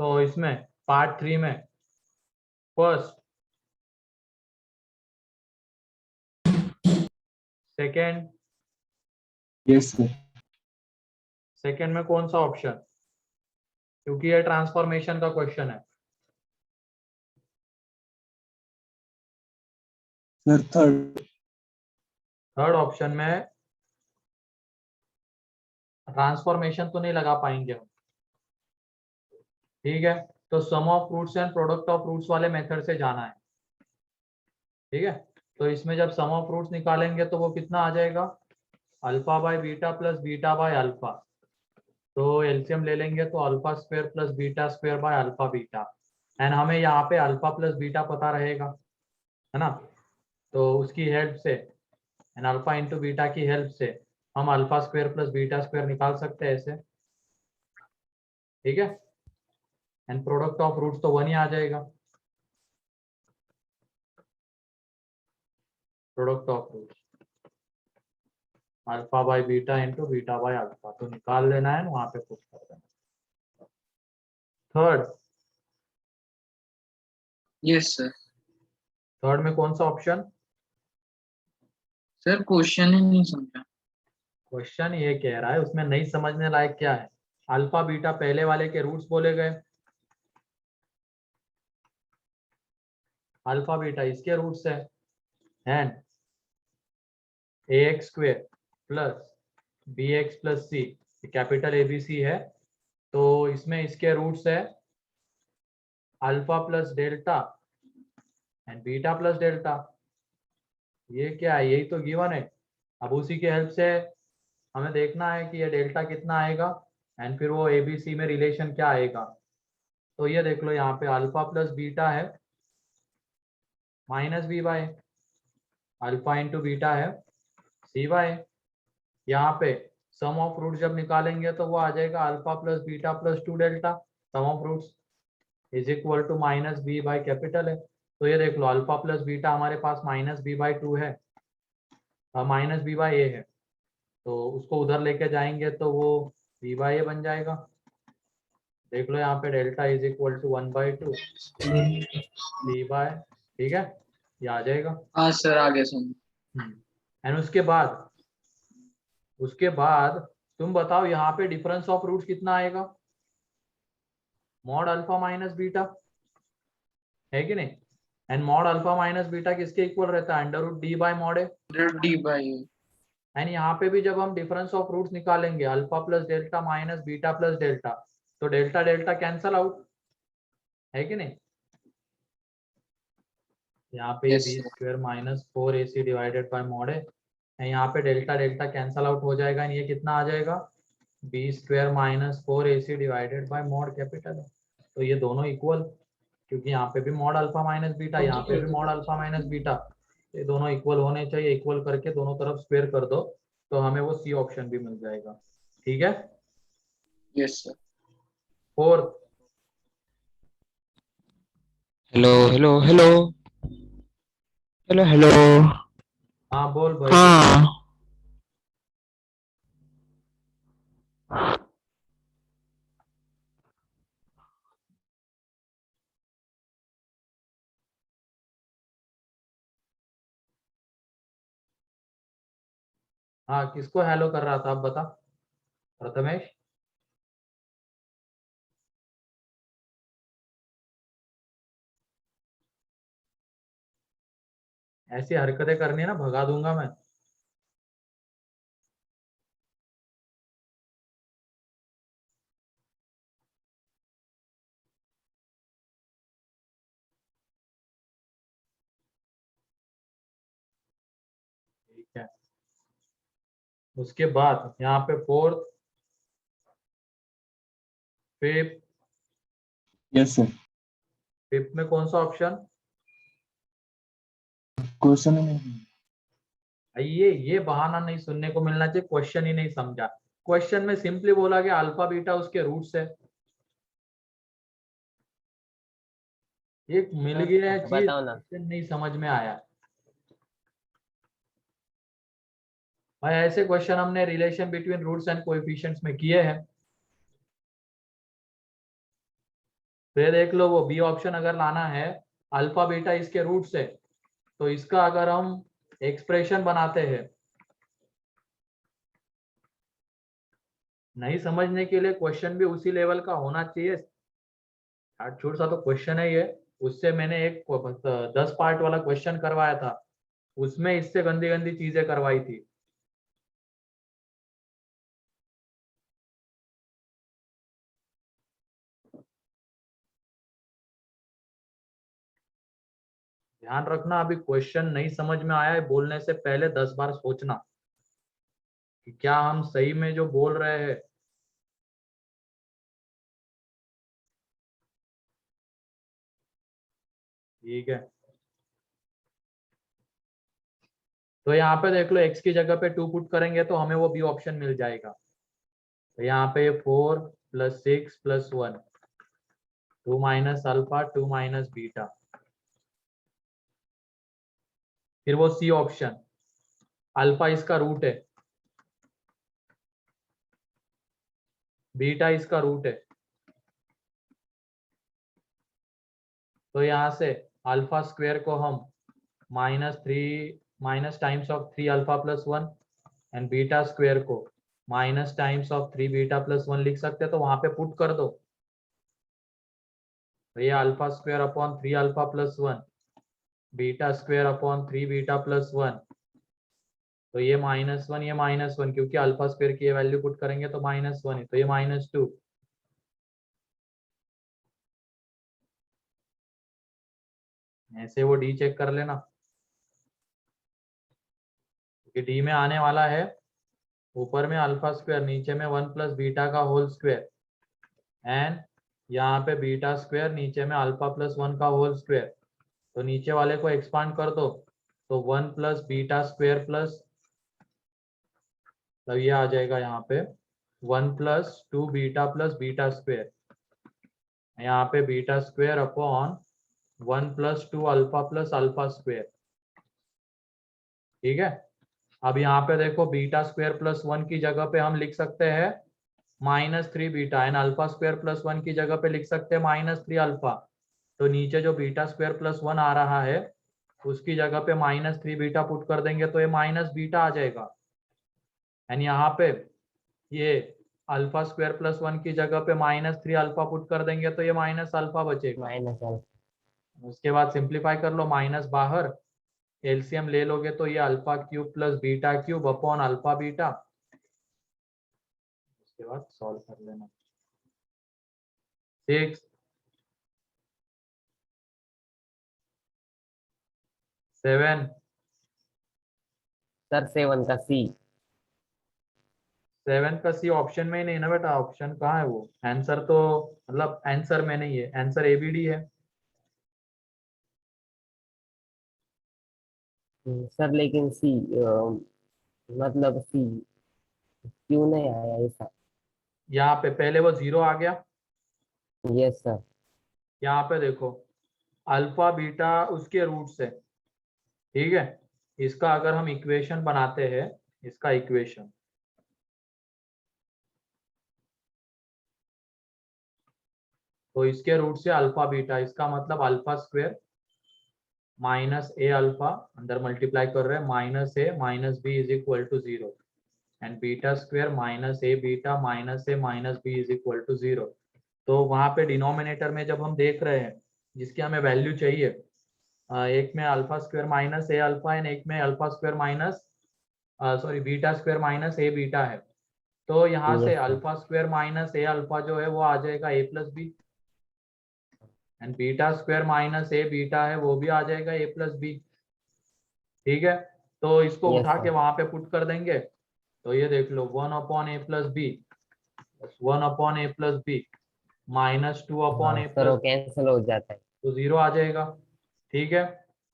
तो इसमें पार्ट 3 में first, second, yes sir. Second में कौन सा ऑप्शन, क्योंकि ये ट्रांसफॉर्मेशन का क्वेश्चन है। Sir third. थर्ड ऑप्शन में ट्रांसफॉर्मेशन तो नहीं लगा पाएंगे हम, ठीक है। तो sum of roots and product of roots वाले मेथड से जाना है, ठीक है। तो इसमें जब सम ऑफ फ्रूट्स निकालेंगे तो वो कितना आ जाएगा, alpha by beta plus beta by alpha. तो एलसीएम ले लेंगे तो alpha square plus beta square by alpha beta, and हमें यहाँ पे अल्फा प्लस बीटा पता रहेगा, है ना। तो उसकी हेल्प से, एंड अल्फा इंटू बीटा की हेल्प से हम alpha square plus beta square निकाल सकते हैं ऐसे, ठीक है। एंड प्रोडक्ट ऑफ रूट्स तो 1 ही आ जाएगा, product of roots alpha by beta into beta by alpha, तो निकाल लेना है, वहां पे पुट कर देना। Third, yes sir. थर्ड में कौन सा ऑप्शन, सर क्वेश्चन ही नहीं समझा। क्वेश्चन ये कह रहा है उसमें नहीं समझने लायक क्या है, अल्फा बीटा पहले वाले के रूट्स बोले गए, अल्फा बीटा इसके रूट्स है, and a x square plus b x plus c, capital A B C है। तो इसमें इसके रूट्स है alpha plus delta and beta plus delta. ये क्या है, यही तो गिवन है। अब उसी के हेल्प से हमें देखना है कि ये डेल्टा कितना आएगा, एंड फिर वो एबीसी में रिलेशन क्या आएगा। तो ये देख लो, यहाँ पे अल्फा प्लस बीटा है minus b by, alpha into beta है सी बाय। यहाँ पे सम ऑफ रूट जब निकालेंगे तो वो आ जाएगा alpha plus beta plus 2 delta, sum of roots is equal to minus b by capital है। तो ये देख लो, अल्फा प्लस बीटा हमारे पास माइनस बी बाय 2 है, माइनस बी बाय ए है, तो उसको उधर लेके जाएंगे तो वो बी बाय ए बन जाएगा। देख लो यहाँ पे delta is equal to 1/2 b by, ठीक है, ये आ जाएगा। हाँ सर आगे समझ। एंड उसके बाद तुम बताओ यहाँ पे डिफरेंस ऑफ रूट्स कितना आएगा, मॉड अल्फा माइनस बीटा, है कि नहीं। And mod alpha minus beta किसके इक्वल रहता है, under root D by mod a. D by. And यहाँ पे भी जब हम डिफरेंस ऑफ रूट्स निकालेंगे alpha plus delta minus beta plus delta, तो डेल्टा डेल्टा कैंसल आउट, है कि नहीं। यहाँ पे yes b sir. Square minus 4ac divided by mod a, यहाँ पे डेल्टा डेल्टा कैंसल आउट हो जाएगा, ये कितना आ जाएगा, b square minus 4ac divided by mod capital है। तो ये दोनों इक्वल, क्योंकि यहाँ पे भी मॉड अल्फा माइनस बीटा, यहाँ पे भी मॉड अल्फा माइनस बीटा, ये दोनों इक्वल होने चाहिए। इक्वल करके दोनों तरफ स्क्वायर कर दो तो हमें वो सी ऑप्शन भी मिल जाएगा, ठीक है। Yes sir. Fourth, hello hello hello hello hello. हाँ बोल भाई। हाँ हाँ किसको हेलो कर रहा था, आप बता प्रथमेश। ऐसी हरकतें करनी है ना, भगा दूंगा मैं। ठीक है, उसके बाद यहाँ पे fourth, fifth, yes sir. Fifth में कौन सा ऑप्शन, क्वेश्चन में ये बहाना नहीं सुनने को मिलना चाहिए, क्वेश्चन ही नहीं समझा। क्वेश्चन में सिंपली बोला गया अल्फा बीटा उसके रूट्स है, एक मिल गया है चीज, बताओ ना। नहीं समझ में आया। भाई ऐसे क्वेश्चन हमने relation between roots and coefficients में किए हैं। फिर देख लो वो बी ऑप्शन अगर लाना है अल्फा बीटा इसके रूट से, तो इसका अगर हम एक्सप्रेशन बनाते हैं, नहीं समझने के लिए क्वेश्चन भी उसी लेवल का होना चाहिए। छोटा सा तो क्वेश्चन है ये, उससे मैंने एक 10 पार्ट वाला क्वेश्चन करवाया था, उसमें इससे गंदी गंदी चीजें करवाई थी। ध्यान रखना, अभी क्वेश्चन नहीं समझ में आया है बोलने से पहले 10 बार सोचना कि क्या हम सही में जो बोल रहे हैं। ठीक है, तो यहाँ पे देख लो x की जगह पे 2 पुट करेंगे तो हमें वो बी ऑप्शन मिल जाएगा। तो यहाँ पे 4 + 6 + 1, 2 - अल्फा 2 - बीटा। फिर वो सी ऑप्शन, अल्फा इसका रूट है, बीटा इसका रूट है। तो यहाँ से अल्फा स्क्वायर को हम -3 times of 3 alpha + 1 and beta square को टाइम्स ऑफ 3 बीटा + 1 लिख सकते हैं। तो वहां पे पुट कर दो, तो ये alpha square upon 3 alpha + 1, beta square upon 3 beta + 1। तो ये -1, ये -1, क्योंकि अल्फा स्क्वायर की ये वैल्यू पुट करेंगे तो -1 है, तो ये -2। ऐसे वो डी चेक कर लेना, क्योंकि डी में आने वाला है ऊपर में अल्फा स्क्वायर, नीचे में 1 + बीटा का होल स्क्वायर, एंड यहाँ पे बीटा स्क्वायर, नीचे में अल्फा + 1 का होल स्क्वायर। तो नीचे वाले को एक्सपांड कर दो, तो 1 + बीटा स्क्वायर प्लस, तो ये आ जाएगा यहाँ पे 1 + 2 बीटा + बीटा स्क्वायर, यहाँ पे beta square upon 1 + 2 alpha + alpha square. ठीक है, अब यहाँ पे देखो बीटा स्क्वायर + 1 की जगह पे हम लिख सकते हैं -3 बीटा, एंड अल्फा स्क्वायर + 1 की जगह पे लिख सकते हैं -3 अल्फा। तो नीचे जो बीटा स्क्वायर + 1 आ रहा है उसकी जगह पे -3 बीटा पुट कर देंगे तो ये माइनस बीटा आ जाएगा, एंड यहाँ पे ये अल्फा स्क्वायर + 1 की जगह पे -3 अल्फा पुट कर देंगे तो ये माइनस अल्फा बचेगा। उसके बाद सिंप्लीफाई कर लो, माइनस बाहर, एलसीएम ले लोगे तो ये alpha cube + beta cube upon alpha beta. उसके बाद सॉल्व कर लेना। 6 7 सर 7 का सी। 7 का सी ऑप्शन में ही नहीं ना बेटा, ऑप्शन कहाँ है वो, आंसर तो मतलब आंसर में नहीं है, आंसर एबीडी है। सर लेकिन सी मतलब सी क्यों नहीं आया ऐसा? यहाँ पे पहले वो 0 आ गया, यस सर। यहाँ पे देखो अल्फा बीटा उसके रूट से। ठीक है, इसका अगर हम इक्वेशन बनाते हैं, इसका इक्वेशन, तो इसके रूट से अल्फा बीटा, इसका मतलब अल्फा स्क्वायर -a अल्फा, अंदर मल्टीप्लाई कर रहे हैं -a - b = 0, and beta square -a beta -a - b = 0। तो वहां पे डिनोमिनेटर में जब हम देख रहे हैं जिसकी हमें वैल्यू चाहिए, एक में अल्फा स्क्वायर -a अल्फा है, एक में alpha square beta square -a beta है। तो यहाँ से yes sir. Alpha square -a alpha जो है वो आ जाएगा a + b, and beta square -a beta है वो भी आ जाएगा a + b। ठीक है, तो इसको यस उठा के सर। वहां पे पुट कर देंगे, तो ये देख लो 1/a + b 1/a + b -2/a sir वो + b, कैंसिल हो जाता है। तो 0 आ जाएगा। ठीक है,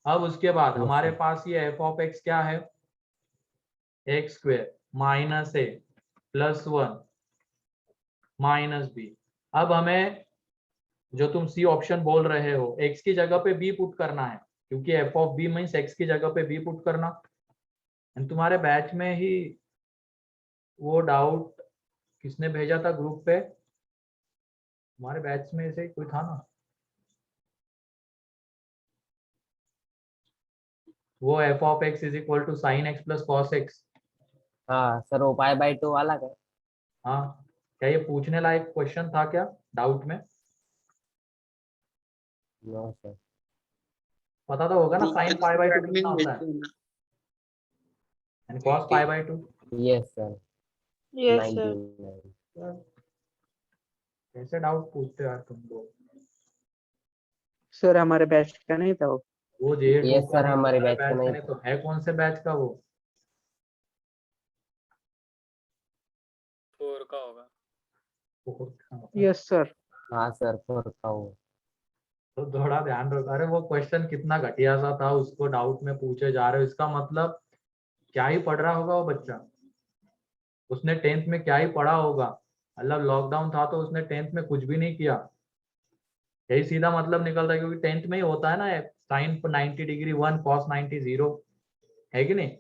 अब उसके बाद यस हमारे सर। पास ये f(x) क्या है, x² -a + 1 - b। अब हमें जो तुम सी ऑप्शन बोल रहे हो, x की जगह पे b पुट करना है, क्योंकि f(b) मीन्स x की जगह पे b पुट करना। एंड तुम्हारे बैच में ही वो डाउट किसने भेजा था ग्रुप पे, हमारे बैच में से कोई था ना, वो f of x is equal to sine x plus cos x. हाँ सर, वो पाई/2 वाला क्या? हाँ, क्या ये पूछने लायक क्वेश्चन था क्या डाउट में? No sir. पता तो होगा ना साइन पाई बाई 2 कितना एडमिन होता है, भेजते हैं ना। यानी cos pi by 2। Yes sir. Yes sir. 99। कैसे डाउट पूछते हो यार तुम लोग? सर हमारे बैच का नहीं था वो। वो जे टू यस का सर, नहीं, हमारे तुम्हारे बैच का बैच का नहीं नहीं था। तो है कौन से बैच का वो? 4 का होगा। Yes sir. हाँ सर, 4 का वो। तो थोड़ा ध्यान रखो। अरे वो क्वेश्चन कितना घटिया सा था, उसको डाउट में पूछे जा रहे हो, इसका मतलब क्या ही पढ़ रहा होगा वो बच्चा, उसने 10th में क्या ही पढ़ा होगा। मतलब लॉकडाउन था तो उसने 10th में कुछ भी नहीं किया, यही सीधा मतलब निकल रहा है, क्योंकि 10th में ही होता है ना साइन 90 डिग्री 1 कॉस 90 0, है कि नहीं?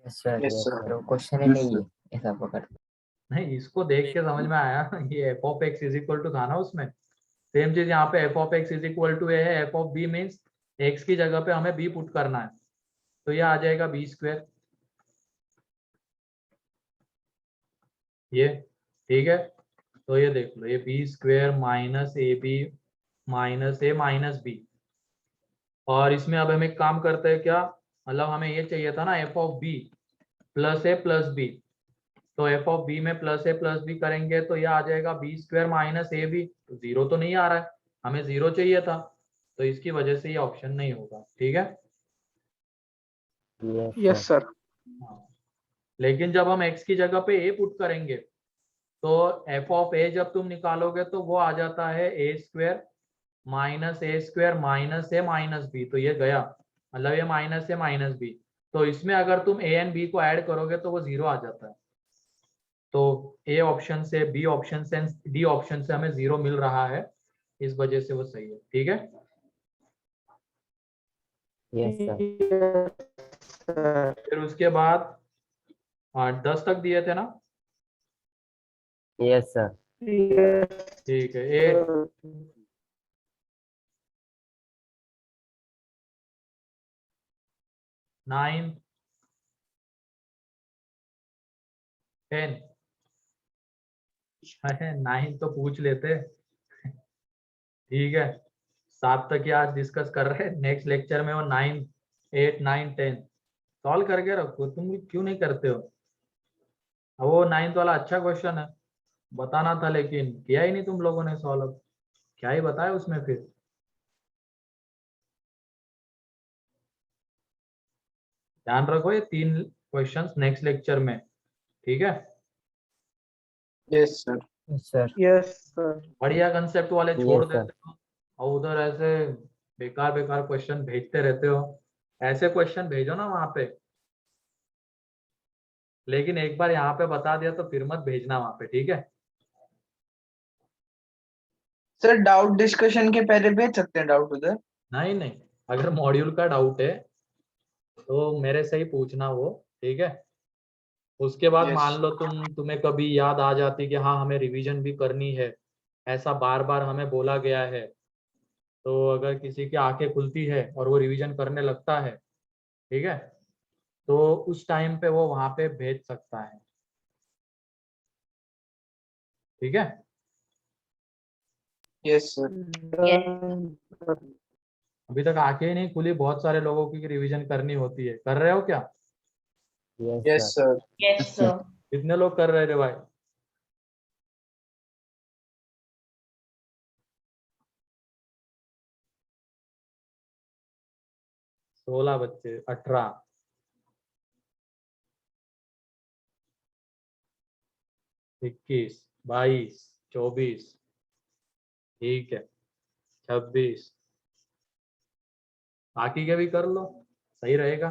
Yes sir, Yes, yes sir. Sir. Question Yes, sir. ऐसा पकड़। नहीं, इसको देख के समझ में आया ये f of x is equal to था ना उसमें, सेम चीज यहाँ पे f of x is equal to a है, f of b means x की जगह पे हमें बी पुट करना है, तो ये आ जाएगा बी स्क्वायर, ये ठीक है। तो ये देख लो, ये b square minus a b minus a minus b, और इसमें अब हम एक काम करते हैं क्या, मतलब हमें ये चाहिए था ना f of b plus a plus b, तो एफ ऑफ बी में प्लस ए प्लस बी करेंगे तो ये आ जाएगा b square minus a b, तो जीरो तो नहीं आ रहा है, हमें जीरो चाहिए था, तो इसकी वजह से ये ऑप्शन नहीं होगा, ठीक है। Yes sir. हाँ। लेकिन जब हम x की जगह पे a पुट करेंगे तो f ऑफ a जब तुम निकालोगे तो वो आ जाता है a square minus a minus b, तो ये गया, मतलब ये माइनस ए माइनस बी, तो इसमें अगर तुम a एंड b को ऐड करोगे तो वो जीरो आ जाता है, तो a ऑप्शन से b ऑप्शन से d ऑप्शन से हमें जीरो मिल रहा है, इस वजह से वो सही है, ठीक है। Yes sir. फिर उसके बाद 10 तक दिए थे ना, यस सर। ठीक है। ए 9 10, अरे 9 तो पूछ लेते, ठीक है। 7 तक ही आज डिस्कस कर रहे हैं, नेक्स्ट लेक्चर में वो 9 8 9 10 सॉल्व करके रखो, तुम क्यों नहीं करते हो? अब वो 9th वाला अच्छा क्वेश्चन है, बताना था लेकिन किया ही नहीं तुम लोगों ने सॉल्व, क्या ही बताया उसमें फिर। ध्यान रखो ये 3 क्वेश्चंस नेक्स्ट लेक्चर में, ठीक है। Yes, sir. Yes sir. Yes sir. बढ़िया कंसेप्ट वाले छोड़ Yes, sir. देते हो और उधर ऐसे बेकार बेकार क्वेश्चन भेजते रहते हो, ऐसे क्वेश्चन भेजो ना वहां पे, लेकिन एक बार यहाँ पे बता दिया तो फिर मत भेजना वहां पे, ठीक है। सर डाउट डिस्कशन के पहले भेज सकते हैं डाउट उधर। नहीं नहीं, अगर मॉड्यूल का डाउट है तो मेरे से ही पूछना वो, ठीक है। उसके बाद Yes. मान लो तुम्हें कभी याद आ जाती कि हाँ हमें रिवीजन भी करनी है, ऐसा बार बार हमें बोला गया है, तो अगर किसी की आंखें खुलती है और वो रिवीजन करने लगता है, ठीक है, तो उस टाइम पे वो वहां पे भेज सकता है, ठीक है। Yes, sir. अभी तक आंखें ही नहीं खुली, बहुत सारे लोगों की रिवीजन करनी होती है, कर रहे हो क्या? Yes, Yes, sir. sir. Yes, sir. कितने लोग कर रहे थे भाई? सोलह बच्चे, 18, 21, 22, 24, ठीक है, 26, बाकी के भी कर लो, सही रहेगा,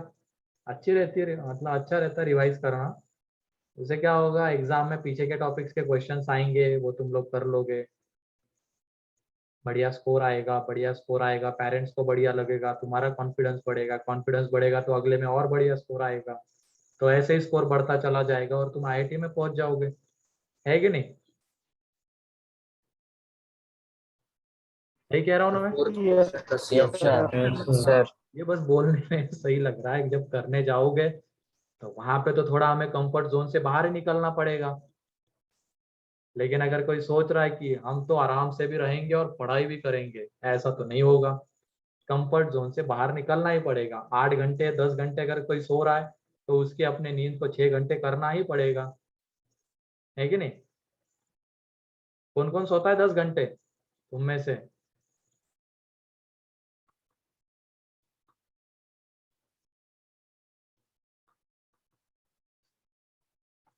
अच्छी रहती है, मतलब अच्छा रहता है रिवाइज करना, उससे क्या होगा एग्जाम में पीछे के टॉपिक्स के क्वेश्चंस आएंगे वो तुम लोग कर लोगे, बढ़िया स्कोर आएगा, बढ़िया स्कोर आएगा, पेरेंट्स को बढ़िया लगेगा, तुम्हारा कॉन्फिडेंस बढ़ेगा तो अगले में और बढ़िया स्कोर आएगा, तो ऐसे ही स्कोर बढ़ता चला जाएगा और तुम आईआईटी में पहुंच जाओगे, है कि नहीं? सही कह रहा हूँ ना मैं? Yes, sir. ये बस बोलने में सही लग रहा है, जब करने जाओगे तो वहां पे तो थोड़ा हमें कंफर्ट जोन से बाहर ही निकलना पड़ेगा। लेकिन अगर कोई सोच रहा है कि हम तो आराम से भी रहेंगे और पढ़ाई भी करेंगे, ऐसा तो नहीं होगा। कंफर्ट जोन से बाहर निकलना ही पड़ेगा। 8 घंटे 10 घंटे अगर कोई सो रहा है तो उसके अपने नींद को 6 घंटे करना ही पड़ेगा, है कि नहीं? कौन कौन सोता है 10 घंटे तुम में से?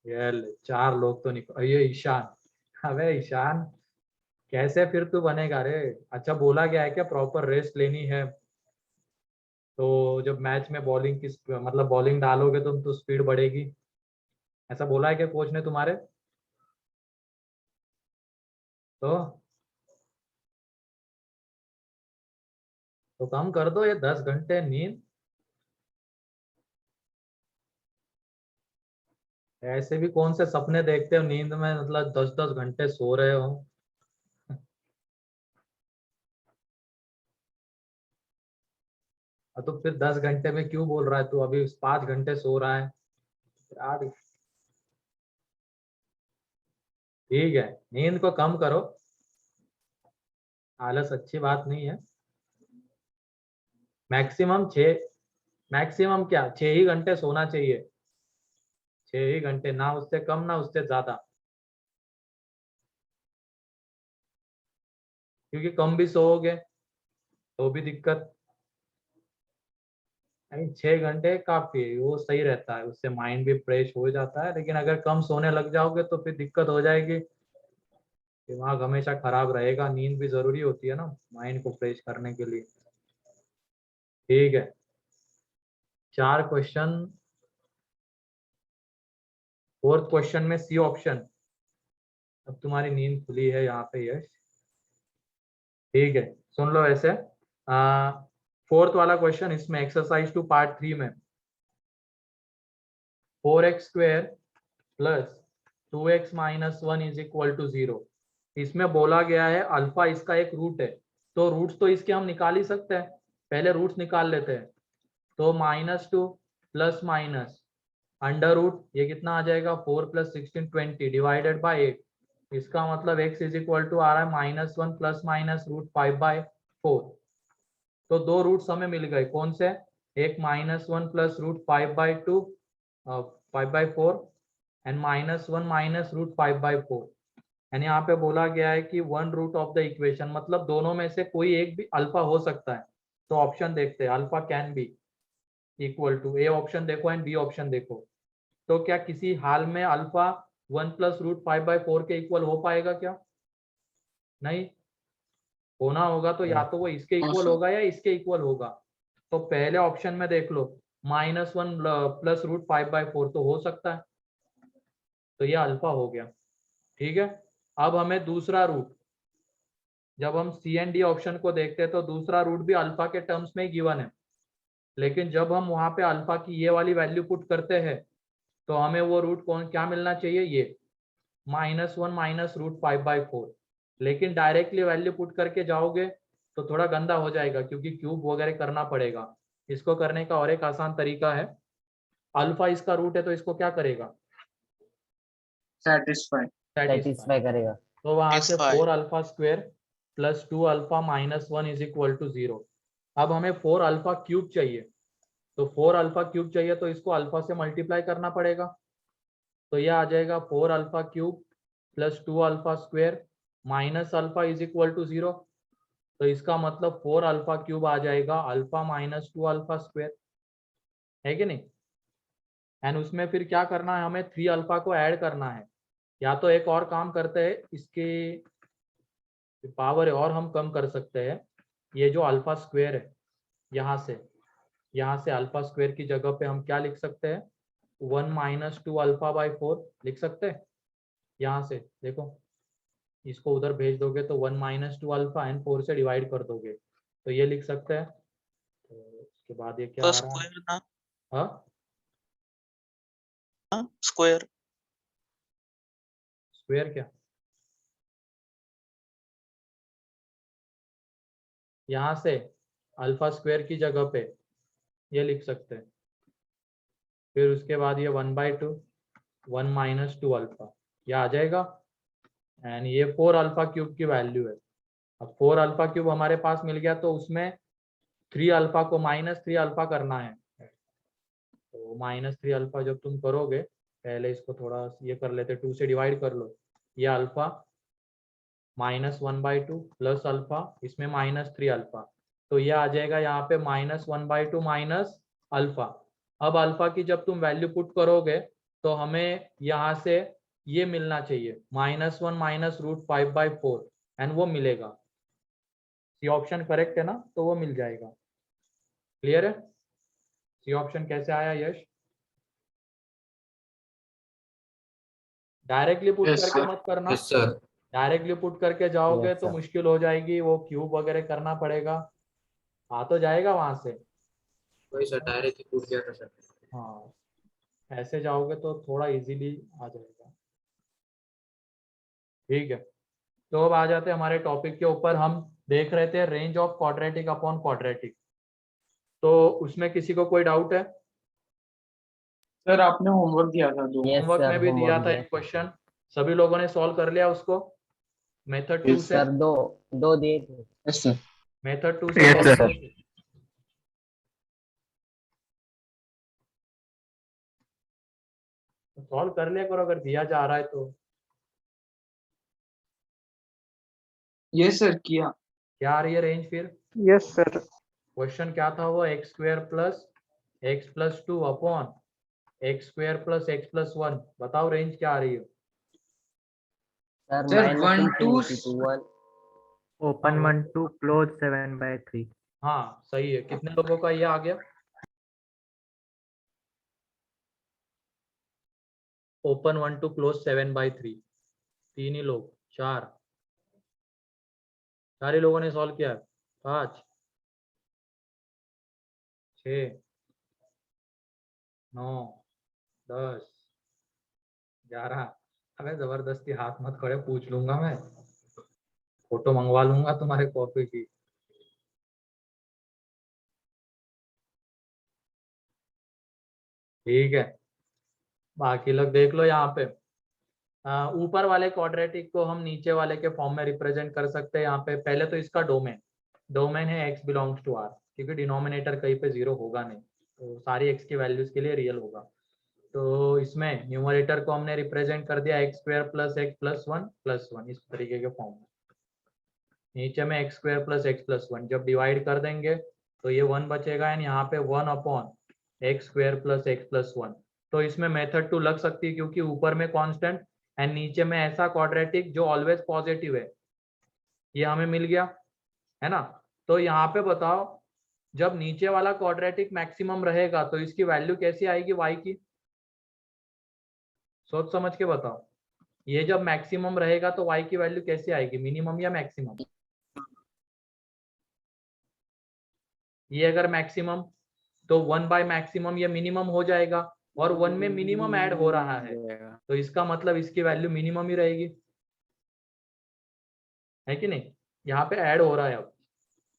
ये ले, 4 लोग तो निकल। ये ईशान, अबे ईशान कैसे फिर तू बनेगा रे? अच्छा, बोला गया है क्या प्रॉपर रेस्ट लेनी है, तो जब मैच में बॉलिंग की मतलब बॉलिंग डालोगे तो स्पीड बढ़ेगी, ऐसा बोला है क्या कोच ने तुम्हारे? तो कम कर दो ये 10 घंटे नींद। ऐसे भी कौन से सपने देखते हो नींद में, मतलब 10-10 घंटे सो रहे हो। तो फिर 10 घंटे में क्यों बोल रहा है तू? अभी 5 घंटे सो रहा है यार। ठीक है, नींद को कम करो, आलस अच्छी बात नहीं है। मैक्सिमम 6, मैक्सिमम क्या 6 ही घंटे सोना चाहिए। 6 ही घंटे, ना उससे कम ना उससे ज्यादा। क्योंकि कम भी सोओगे तो भी दिक्कत। नहीं, 6 घंटे काफी है, वो सही रहता है, उससे माइंड भी फ्रेश हो जाता है। लेकिन अगर कम सोने लग जाओगे तो फिर दिक्कत हो जाएगी, दिमाग हमेशा खराब रहेगा। नींद भी जरूरी होती है ना माइंड को फ्रेश करने के लिए। ठीक है, 4 क्वेश्चन। फोर्थ क्वेश्चन में सी ऑप्शन। अब तुम्हारी नींद खुली है यहाँ पे, यश। ठीक है, सुन लो ऐसे। फोर्थ वाला क्वेश्चन, इसमें एक्सरसाइज टू पार्ट 3 में 4x² plus 2x minus 1 is equal to 0। इसमें बोला गया है अल्फा इसका एक रूट है, तो रूट्स तो इसके हम निकाल ही सकते हैं। पहले रूट्स निकाल लेते हैं। तो -2 प्लस माइनस अंडर रूट, ये कितना आ जाएगा 4 + 16 20 डिवाइडेड बाई 8। इसका मतलब x इज इक्वल टू आ रहा है -1 प्लस माइनस √5/4। तो 2 रूट्स हमें मिल गए, कौन से? एक -1 प्लस √5/2 5/4 एंड -1 माइनस √5/4। यानी यहाँ पे बोला गया है कि 1 रूट ऑफ द इक्वेशन, मतलब दोनों में से कोई एक भी अल्फा हो सकता है। तो ऑप्शन देखते हैं, alpha can be equal to, a option देखो एंड बी ऑप्शन देखो। तो क्या किसी हाल में अल्फा 1 प्लस √5/4 के इक्वल हो पाएगा क्या? नहीं होना होगा, तो या तो वो इसके इक्वल होगा या इसके इक्वल होगा। तो पहले ऑप्शन में देख लो, -1 प्लस √5/4 तो हो सकता है, तो ये अल्फा हो गया। ठीक है, अब हमें दूसरा रूट, जब हम सी एंड डी ऑप्शन को देखते हैं तो दूसरा रूट भी अल्फा के टर्म्स में ही गिवन है। लेकिन जब हम वहां पे अल्फा की ये वाली वैल्यू पुट करते हैं तो हमें वो रूट कौन क्या मिलना चाहिए, ये -1 माइनस √5/4। लेकिन डायरेक्टली वैल्यू पुट करके जाओगे तो थोड़ा गंदा हो जाएगा, क्योंकि क्यूब वगैरह करना पड़ेगा। इसको करने का और एक आसान तरीका है, अल्फा इसका रूट है तो इसको क्या करेगा? satisfy satisfy. satisfy करेगा। तो वहां से Satisfy. 4α² plus 2α minus 1 is equal to 0। अब हमें 4α³ चाहिए, तो 4α³ चाहिए तो इसको अल्फा से मल्टीप्लाई करना पड़ेगा। तो यह आ जाएगा 4α³ plus 2α² minus alpha is equal to 0। तो इसका मतलब 4α³ आ जाएगा अल्फा माइनस 2α², है कि नहीं? एंड उसमें फिर क्या करना है, हमें 3α को ऐड करना है। या तो एक और काम करते हैं, इसकी पावर है और हम कम कर सकते हैं। ये जो अल्फा स्क्वायर है, यहाँ से अल्फा स्क्वायर की जगह पे हम क्या लिख सकते हैं, 1 माइनस 2α/4 लिख सकते हैं। यहाँ से देखो, इसको उधर भेज दोगे तो 1 माइनस 2α एंड 4 से डिवाइड कर दोगे, तो ये लिख सकते हैं। तो उसके बाद ये क्या आ रहा है? स्क्वायर ना, हाँ, स्क्वायर स्क्वायर क्या? यहाँ से अल्फा स्क्वायर की जगह पे ये लिख सकते हैं, फिर उसके बाद ये 1/2 1 - 2 अल्फा ये आ जाएगा, एंड ये 4 अल्फा क्यूब की वैल्यू है। अब 4 अल्फा क्यूब हमारे पास मिल गया, तो उसमें 3 अल्फा को -3 अल्फा करना है। तो -3 अल्फा जब तुम करोगे, पहले इसको थोड़ा ये कर लेते, 2 से डिवाइड कर लो, ये अल्फा -1/2 प्लस अल्फा, इसमें -3 अल्फा, तो ये आ जाएगा यहाँ पे -1/2 माइनस अल्फा। अब अल्फा की जब तुम वैल्यू पुट करोगे तो हमें यहाँ से ये मिलना चाहिए -1 माइनस √5/4, एंड वो मिलेगा। सी ऑप्शन करेक्ट है ना, तो वो मिल जाएगा। क्लियर है? सी ऑप्शन कैसे आया यश? डायरेक्टली पुट Yes, करके sir. मत करना, यस सर। डायरेक्टली पुट करके जाओगे Yes, तो sir. मुश्किल हो जाएगी, वो क्यूब वगैरह करना पड़ेगा। आ तो जाएगा वहां से, वही सर, डायरेक्ट ही पूछ गया था सर। हाँ ऐसे जाओगे तो थोड़ा इजीली आ जाएगा। ठीक है, तो अब आ जाते हैं हमारे टॉपिक के ऊपर। हम देख रहे थे range of quadratic upon quadratic, तो उसमें किसी को कोई डाउट है? सर आपने होमवर्क दिया था जो Yes, होमवर्क sir. में भी दिया होमवर्क था दिया एक था। क्वेश्चन, सभी लोगों ने सॉल्व कर लिया उसको मेथड 2 Yes, से? सर दो दिए थे। Yes, sir. मेथड 2 से Yes, solve sir. करोगे? सॉल्व कर लिया करो अगर दिया जा रहा है तो। ये सर किया। क्या आ रही है रेंज फिर? Yes sir. क्वेश्चन क्या था वो? x² plus x+2 upon x² plus x+1। बताओ रेंज क्या आ रही है? Sir Sir, minus 1 to infinity to 1। Open 1 to close 7/3। हाँ सही है। कितने लोगों का ये आ गया? Open 1 to close 7/3। 3 ही लोग, 4 ही लोगों ने सॉल्व किया है। 5 6 9 10 11। अबे जबरदस्ती हाथ मत खड़े, पूछ लूंगा मैं, फोटो मंगवा लूंगा तुम्हारे कॉपी की। ठीक है, बाकी लोग देख लो यहाँ पे। ऊपर वाले क्वाड्रेटिक को हम नीचे वाले के फॉर्म में रिप्रेजेंट कर सकते हैं। यहाँ पे पहले तो इसका डोमेन है x बिलोंग्स टू r, क्योंकि डिनोमिनेटर कहीं पे 0 होगा नहीं, तो सारी x की वैल्यूज के लिए रियल होगा। तो इसमें न्यूमरेटर को हमने रिप्रेजेंट कर दिया x² प्लस x+1 इस तरीके के फॉर्म में। नीचे में x² प्लस x+1 जब डिवाइड कर देंगे तो ये 1 बचेगा, एंड यहाँ पे 1 अपॉन x² प्लस x+1। तो इसमें मेथड 2 लग सकती है, क्योंकि ऊपर में कांस्टेंट एंड नीचे में ऐसा क्वाड्रेटिक जो ऑलवेज पॉजिटिव है, ये हमें मिल गया है ना। तो यहाँ पे बताओ, जब नीचे वाला क्वाड्रेटिक मैक्सिमम रहेगा तो इसकी वैल्यू कैसी आएगी y की? सोच समझ के बताओ। ये जब मैक्सिमम रहेगा तो y की वैल्यू कैसी आएगी, मिनिमम या मैक्सिमम? ये अगर मैक्सिमम, तो 1/मैक्सिमम ये मिनिमम हो जाएगा, और 1 में मिनिमम ऐड हो रहा है, तो इसका मतलब इसकी वैल्यू मिनिमम ही रहेगी, है कि नहीं? यहाँ पे ऐड हो रहा है अब।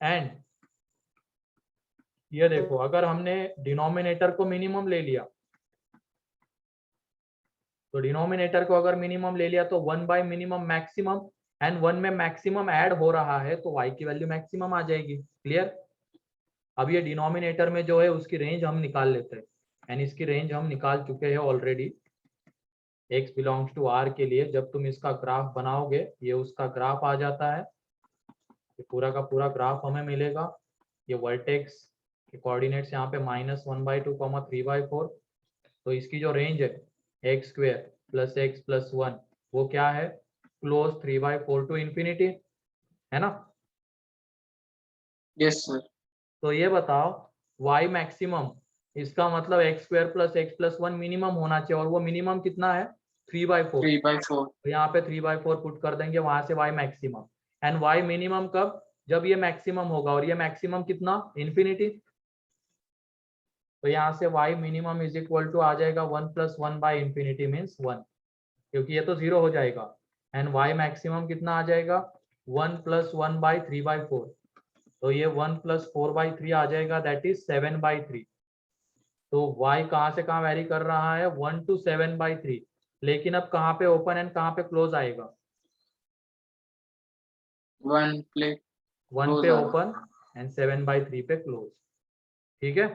एंड ये देखो, अगर हमने डिनोमिनेटर को मिनिमम ले लिया, तो डिनोमिनेटर को अगर मिनिमम ले लिया तो 1/मिनिमम मैक्सिमम, एंड 1 में मैक्सिमम ऐड हो रहा है तो y की वैल्यू मैक्सिमम आ जाएगी। क्लियर? अब ये डिनोमिनेटर में जो है उसकी रेंज हम निकाल लेते हैं, एंड इसकी रेंज हम निकाल चुके हैं already. x belongs to r के लिए जब तुम इसका ग्राफ बनाओगे, ये उसका ग्राफ आ जाता है, ये पूरा का पूरा ग्राफ हमें मिलेगा। ये वर्टेक्स के कोऑर्डिनेट्स यहाँ पे -1/2, 3/4। तो इसकी जो रेंज है x² प्लस x+1 वो क्या है? क्लोज 3/4 टू इंफिनिटी, है ना। Yes sir. तो ये बताओ y मैक्सिमम, इसका मतलब x² प्लस x+1 मिनिमम होना चाहिए, और वो मिनिमम कितना है? 3/4। 3/4। तो यहाँ पे 3/4 पुट कर देंगे, वहां से y maximum. And y minimum कब? जब ये मैक्सिमम होगा, और ये मैक्सिमम कितना? इंफिनिटी। तो यहाँ से y minimum is equal to आ जाएगा 1 + 1/इंफिनिटी मीन्स 1, क्योंकि ये तो 0 हो जाएगा। एंड y मैक्सिमम कितना आ जाएगा? 1 + 1/3/4। तो ये 1 + 4/3 आ जाएगा, दैट इज 7/3। तो y कहाँ से कहाँ वेरी कर रहा है, 1 to 7/3। लेकिन अब कहाँ पे ओपन एंड कहाँ पे क्लोज आएगा, 1 प्ले 1 Close पे आएगा। ओपन एंड 7/3 पे क्लोज। ठीक है।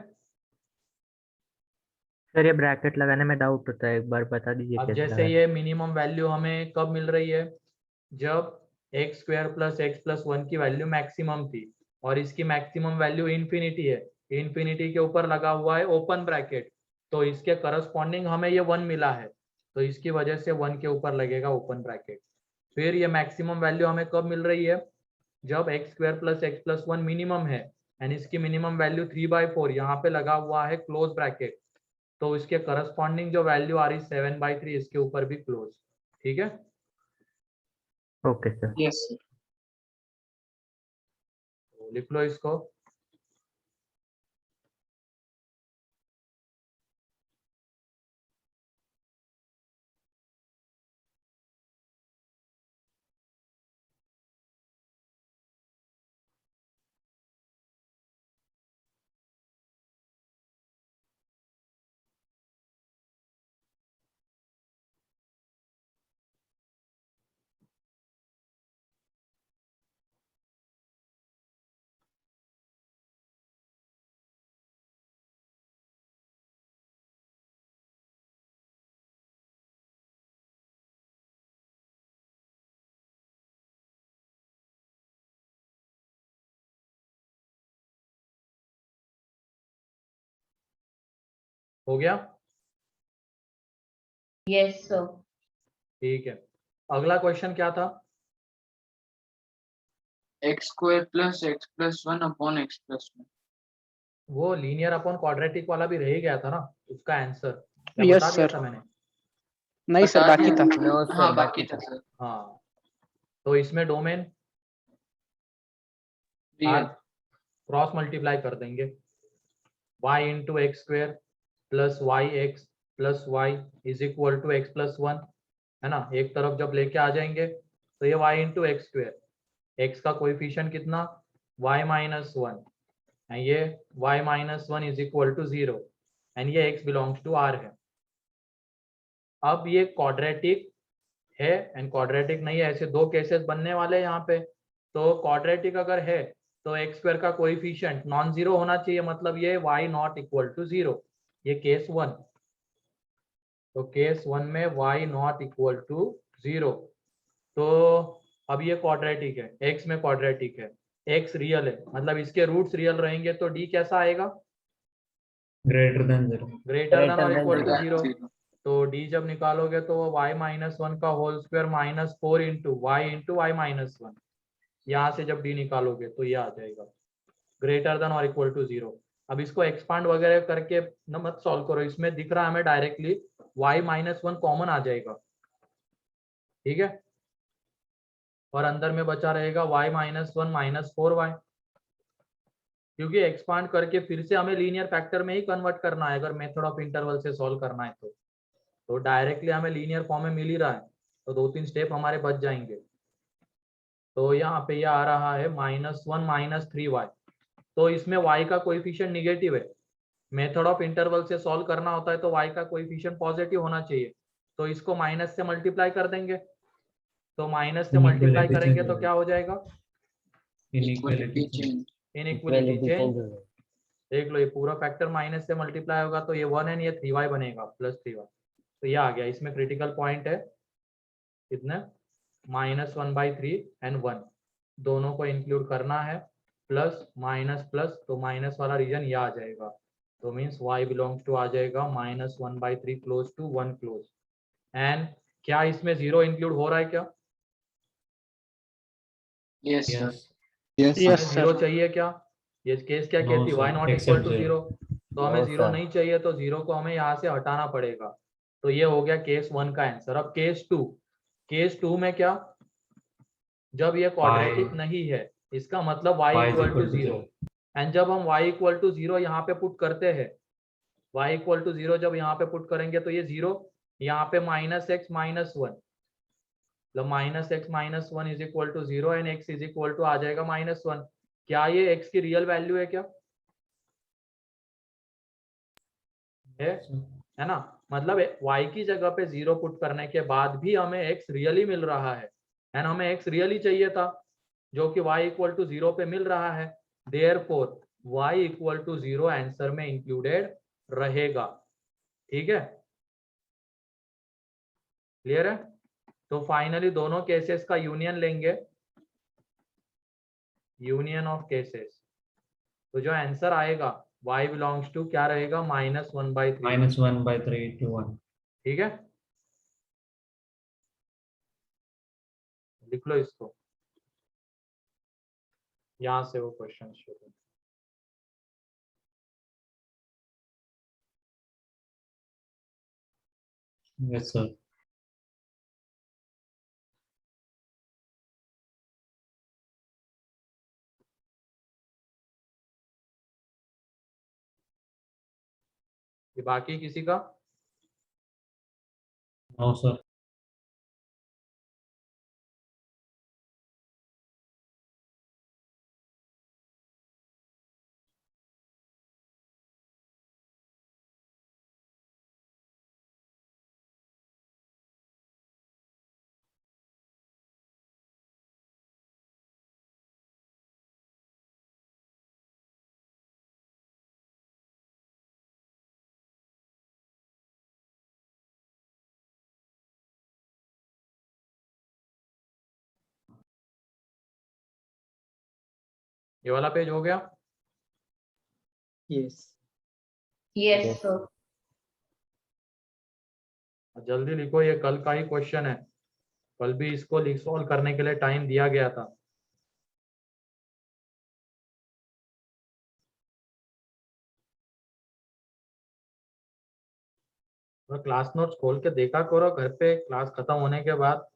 सर ये ब्रैकेट लगाने में डाउट होता है, एक बार बता दीजिए अब कैसे जैसे लगाना है। ये मिनिमम वैल्यू हमें कब मिल रही है, जब x² + x + 1 की वैल्यू मैक्सिमम थी और इसकी मैक्सिमम वैल्यू इन्फिनिटी है, इन्फिनिटी के ऊपर लगा हुआ है ओपन ब्रैकेट, तो इसके करस्पॉन्डिंग हमें ये 1 मिला है, तो इसकी वजह से 1 के ऊपर लगेगा ओपन ब्रैकेट। फिर ये मैक्सिमम वैल्यू हमें कब मिल रही है, जब x² + x + 1 मिनिमम है एंड इसकी मिनिमम वैल्यू 3/4 यहाँ पे लगा हुआ है क्लोज ब्रैकेट, तो इसके करस्पॉन्डिंग जो वैल्यू आ रही 7/3 इसके ऊपर भी क्लोज। ठीक है। Okay sir. Yes sir. तो लिख लो इसको। हो गया। Yes sir. ठीक है, अगला क्वेश्चन क्या था, x² + x + 1 अपॉन x + 1। वो लीनियर अपॉन क्वाड्रेटिक वाला भी रह ही गया था ना, उसका आंसर क्या Yes, बता दिया sir. था मैंने। नहीं सर, बता बाकी दिया। था। नो सर हाँ बाकी बाकी था सर। हाँ, तो इसमें domain are real cross multiply कर देंगे, y × x² + yx + y = x + 1, है ना। एक तरफ जब लेके आ जाएंगे तो ये y × x², x का कोएफिशिएंट कितना, y - 1, एंड ये y - 1 = 0 एंड ये x बिलोंग्स टू r है। अब ये क्वाड्रेटिक है एंड क्वाड्रेटिक नहीं है, ऐसे दो केसेस बनने वाले हैं यहाँ पे। तो क्वाड्रेटिक अगर है तो x² का कोएफिशिएंट नॉन जीरो होना चाहिए, मतलब ये y ≠ 0, ये केस 1। तो केस 1 में y ≠ 0। तो अब ये क्वाड्रेटिक है, x में क्वाड्रेटिक है, x रियल है, मतलब इसके रूट्स रियल रहेंगे, तो d कैसा आएगा, ग्रेटर देन 0। ग्रेटर देन और इक्वल टू 0। 0। तो d जब निकालोगे तो वो y - 1 का होल स्क्वायर -4 × y - 1, यहाँ से जब d निकालोगे तो ये आ जाएगा ग्रेटर देन और इक्वल टू 0। अब इसको एक्सपांड वगैरह करके न मत सॉल्व करो, इसमें दिख रहा है हमें डायरेक्टली y - 1 कॉमन आ जाएगा। ठीक है, और अंदर में बचा रहेगा y - 1 -4y, क्योंकि एक्सपांड करके फिर से हमें लीनियर फैक्टर में ही कन्वर्ट करना है अगर मेथड ऑफ इंटरवल से सॉल्व करना है तो डायरेक्टली हमें लीनियर फॉर्म में मिल ही रहा है, तो 2-3 स्टेप हमारे बच जाएंगे। तो यहाँ पे ये आ रहा है -1 - 3y, तो इसमें y का कोएफिशिएंट निगेटिव है, मेथड ऑफ इंटरवल से सॉल्व करना होता है तो y का कोएफिशिएंट पॉजिटिव होना चाहिए, तो इसको माइनस से मल्टीप्लाई कर देंगे, तो माइनस से मल्टीप्लाई करेंगे तो क्या हो जाएगा, equality change. Inequality equality change. Change हो जाएगा। देख लो ये पूरा फैक्टर माइनस से मल्टीप्लाई होगा तो ये 1 है, ये 3y बनेगा +3y, तो ये आ गया। इसमें क्रिटिकल पॉइंट है कितने, -1/3 एंड 1 दोनों को इंक्लूड करना है, प्लस माइनस प्लस, तो माइनस वाला रीजन ये आ जाएगा, तो मीन्स y बिलोंग्स टू आ जाएगा -1/3 क्लोज टू 1 क्लोज। एंड क्या इसमें 0 इंक्लूड हो रहा है क्या, yes sir. Yes, Yes, sir. sir. 0 चाहिए क्या, ये केस क्या No, कहती है, sir. y ≠ Except = 0, तो हमें No, 0 sir. नहीं चाहिए, तो 0 को हमें यहाँ से हटाना पड़ेगा। तो ये हो गया केस 1 का आंसर। अब केस 2 में क्या, जब ये क्वाड्रेटिक नहीं है इसका मतलब y = 0, एंड जब हम y = 0 यहाँ पे पुट करते हैं, y = 0 जब यहाँ पे पुट करेंगे तो ये 0 यहाँ पे -x - 1, मतलब -x - 1 = 0 एंड x = आ जाएगा -1, क्या ये x की रियल वैल्यू है क्या? है ना, मतलब y की जगह पे 0 पुट करने के बाद भी हमें x रियली मिल रहा है, एंड हमें x रियली चाहिए था जो कि y इक्वल टू 0 पे मिल रहा है, therefore y equal to 0 answer में इंक्लूडेड रहेगा। ठीक है, क्लियर है? तो फाइनली दोनों केसेस का यूनियन लेंगे, यूनियन ऑफ केसेस, तो जो आंसर आएगा y बिलोंग्स टू क्या रहेगा, -1/3। -1/3 to 1. ठीक है, लिख लो इसको, यहां से वो क्वेश्चन शुरू। Yes, sir. ये बाकी किसी का? No, sir. ये वाला पेज हो गया? Yes Yes. जल्दी लिखो, ये कल का ही क्वेश्चन है, कल भी इसको सॉल्व करने के लिए टाइम दिया गया था। और क्लास नोट्स खोल के देखा करो घर पे क्लास खत्म होने के बाद।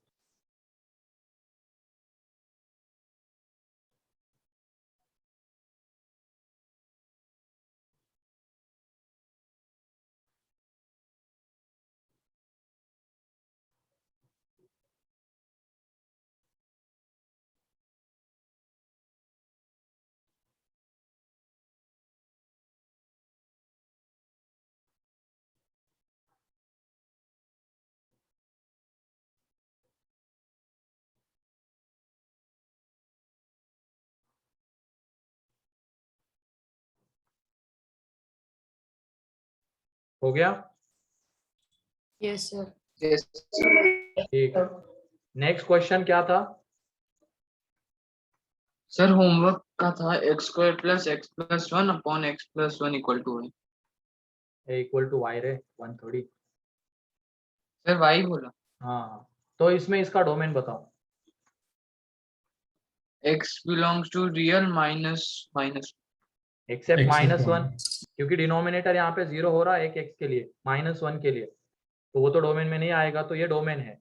हो गया? Yes, sir. Yes. ठीक है, नेक्स्ट क्वेश्चन क्या था? सर होमवर्क का था x² + x + 1 upon x + 1 equal to y। A equal to y रे, 1 थोड़ी। सर y बोला। हाँ, तो इसमें इसका डोमेन बताओ। x belongs to real minus except Except -1, one. क्योंकि डिनोमिनेटर यहाँ पे 0 हो रहा है एक x के लिए, -1 के लिए, तो वो तो डोमेन में नहीं आएगा, तो ये डोमेन है।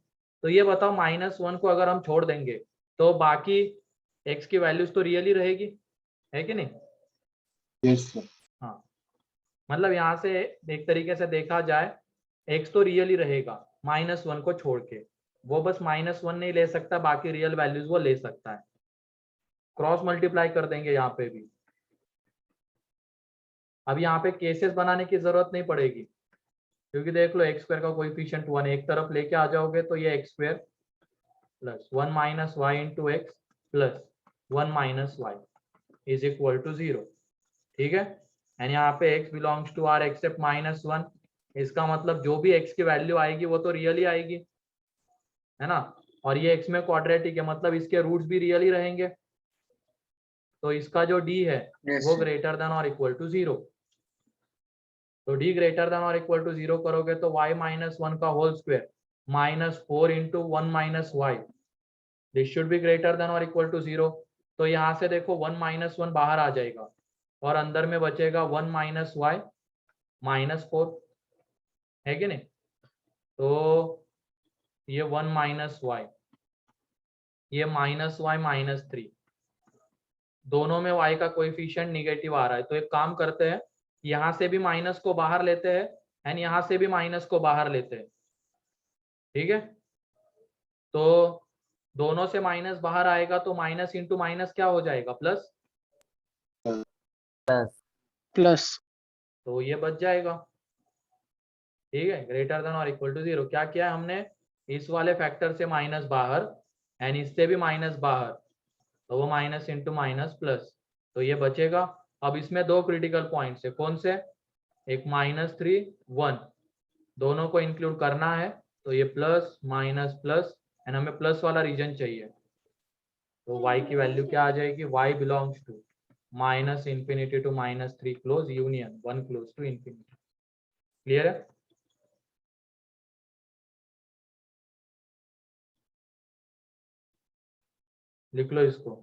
तो ये बताओ -1 को अगर हम छोड़ देंगे तो बाकी x की वैल्यूज तो रियल ही रहेगी, है कि नहीं? यस सर हाँ, मतलब यहाँ से एक तरीके से देखा जाए x तो रियल ही रहेगा -1 को छोड़ के, वो बस -1 नहीं ले सकता, बाकी रियल वैल्यूज वो ले सकता है। क्रॉस मल्टीप्लाई कर देंगे यहाँ पे भी। अब यहाँ पे केसेस बनाने की जरूरत नहीं पड़ेगी, क्योंकि देख लो x² का कोएफिशिएंट 1 एक तरफ लेके आ जाओगे तो ये x² + 1 - y × x + 1 - y is equal to 0। ठीक है, एंड यहाँ पे x belongs to r except -1, इसका मतलब जो भी x की वैल्यू आएगी वो तो रियल ही आएगी, है ना? और ये x में क्वाड्रेटिक है, मतलब इसके रूट्स भी रियल ही रहेंगे, तो इसका जो d है वो ग्रेटर देन और इक्वल टू 0। तो d ग्रेटर देन और इक्वल टू 0 करोगे तो y - 1 का whole square -4 × 1 - y, this should be greater than और इक्वल टू 0। तो यहाँ से देखो 1 - 1 बाहर आ जाएगा और अंदर में बचेगा 1 - y -4, है कि नहीं? तो ये 1 - y, ये -y -3, दोनों में y का कोएफिशिएंट निगेटिव आ रहा है, तो एक काम करते हैं, यहाँ से भी माइनस को बाहर लेते हैं एंड यहाँ से भी माइनस को बाहर लेते हैं। ठीक है, तो दोनों से माइनस बाहर आएगा तो माइनस इंटू माइनस क्या हो जाएगा, प्लस, प्लस प्लस तो ये बच जाएगा। ठीक है, ग्रेटर देन और इक्वल टू 0। क्या किया है हमने, इस वाले फैक्टर से माइनस बाहर एंड इससे भी माइनस बाहर, तो वो माइनस इंटू माइनस प्लस, तो ये बचेगा। अब इसमें दो क्रिटिकल पॉइंट्स है, कौन से, एक -3 1, दोनों को इंक्लूड करना है, तो ये प्लस माइनस प्लस एंड हमें प्लस वाला रीजन चाहिए, तो y की वैल्यू क्या आ जाएगी, y belongs to -∞ to -3 close union 1 close to infinity. Clear है? लिख लो इसको।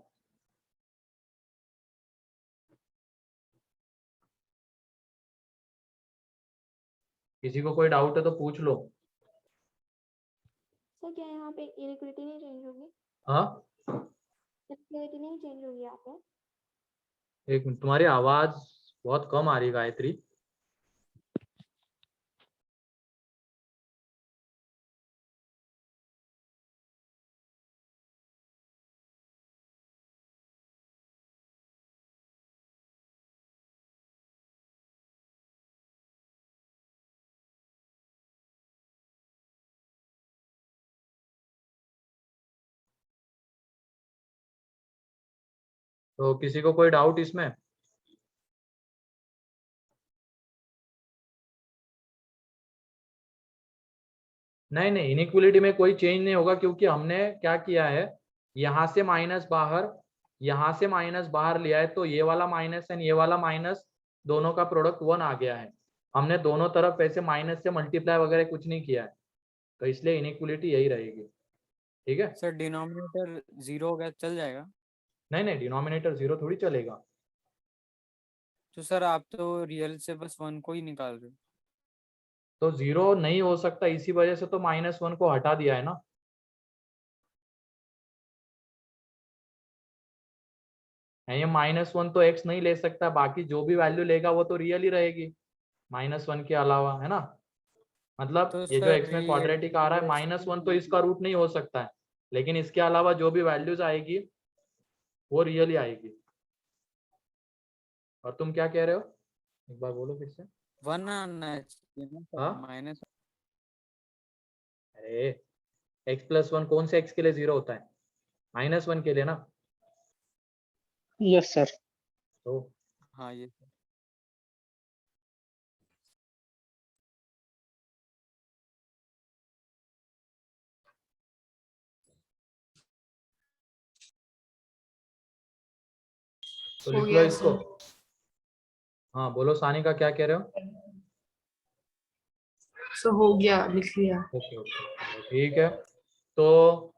किसी को कोई डाउट है तो पूछ लो। सर क्या यहाँ पे इक्विटी नहीं चेंज होगी? हाँ, इक्विटी नहीं चेंज होगी यहाँ पे? एक मिनट, तुम्हारी आवाज बहुत कम आ रही गायत्री। तो किसी को कोई डाउट इसमें? नहीं नहीं, इनइक्वलिटी में कोई चेंज नहीं होगा, क्योंकि हमने क्या किया है, यहाँ से माइनस बाहर, यहाँ से माइनस बाहर लिया है, तो ये वाला माइनस एंड ये वाला माइनस दोनों का प्रोडक्ट 1 आ गया है। हमने दोनों तरफ ऐसे माइनस से मल्टीप्लाई वगैरह कुछ नहीं किया है, तो इसलिए इनइक्वलिटी यही रहेगी। ठीक है सर डिनोमिनेटर 0 हो गया चल जाएगा? नहीं नहीं, डिनोमिनेटर 0 थोड़ी चलेगा। तो सर आप तो रियल से बस 1 को ही निकाल रहे हो। तो 0 नहीं हो सकता, इसी वजह से तो -1 को हटा दिया है ना। ये -1 तो x नहीं ले सकता, बाकी जो भी वैल्यू लेगा वो तो रियल ही रहेगी -1 के अलावा, है ना। मतलब तो ये जो सर x में ये क्वाड्रेटिक आ रहा है -1 तो इसका रूट नहीं हो सकता है, लेकिन इसके अलावा जो भी वैल्यूज आएगी वो रियल ही आएगी। और तुम क्या कह रहे हो, एक बार बोलो फिर से। 1 आना चाहिए ना सर, हाँ? माइनस। अरे x+1 कौन से x के लिए 0 होता है, -1 के लिए ना। Yes sir. तो हाँ ये सर। तो हो लिख लो गया इसको। सर। हाँ बोलो सानिका, क्या कह रहे हो? सो हो गया, लिख लिया। ओके ओके, ठीक है। तो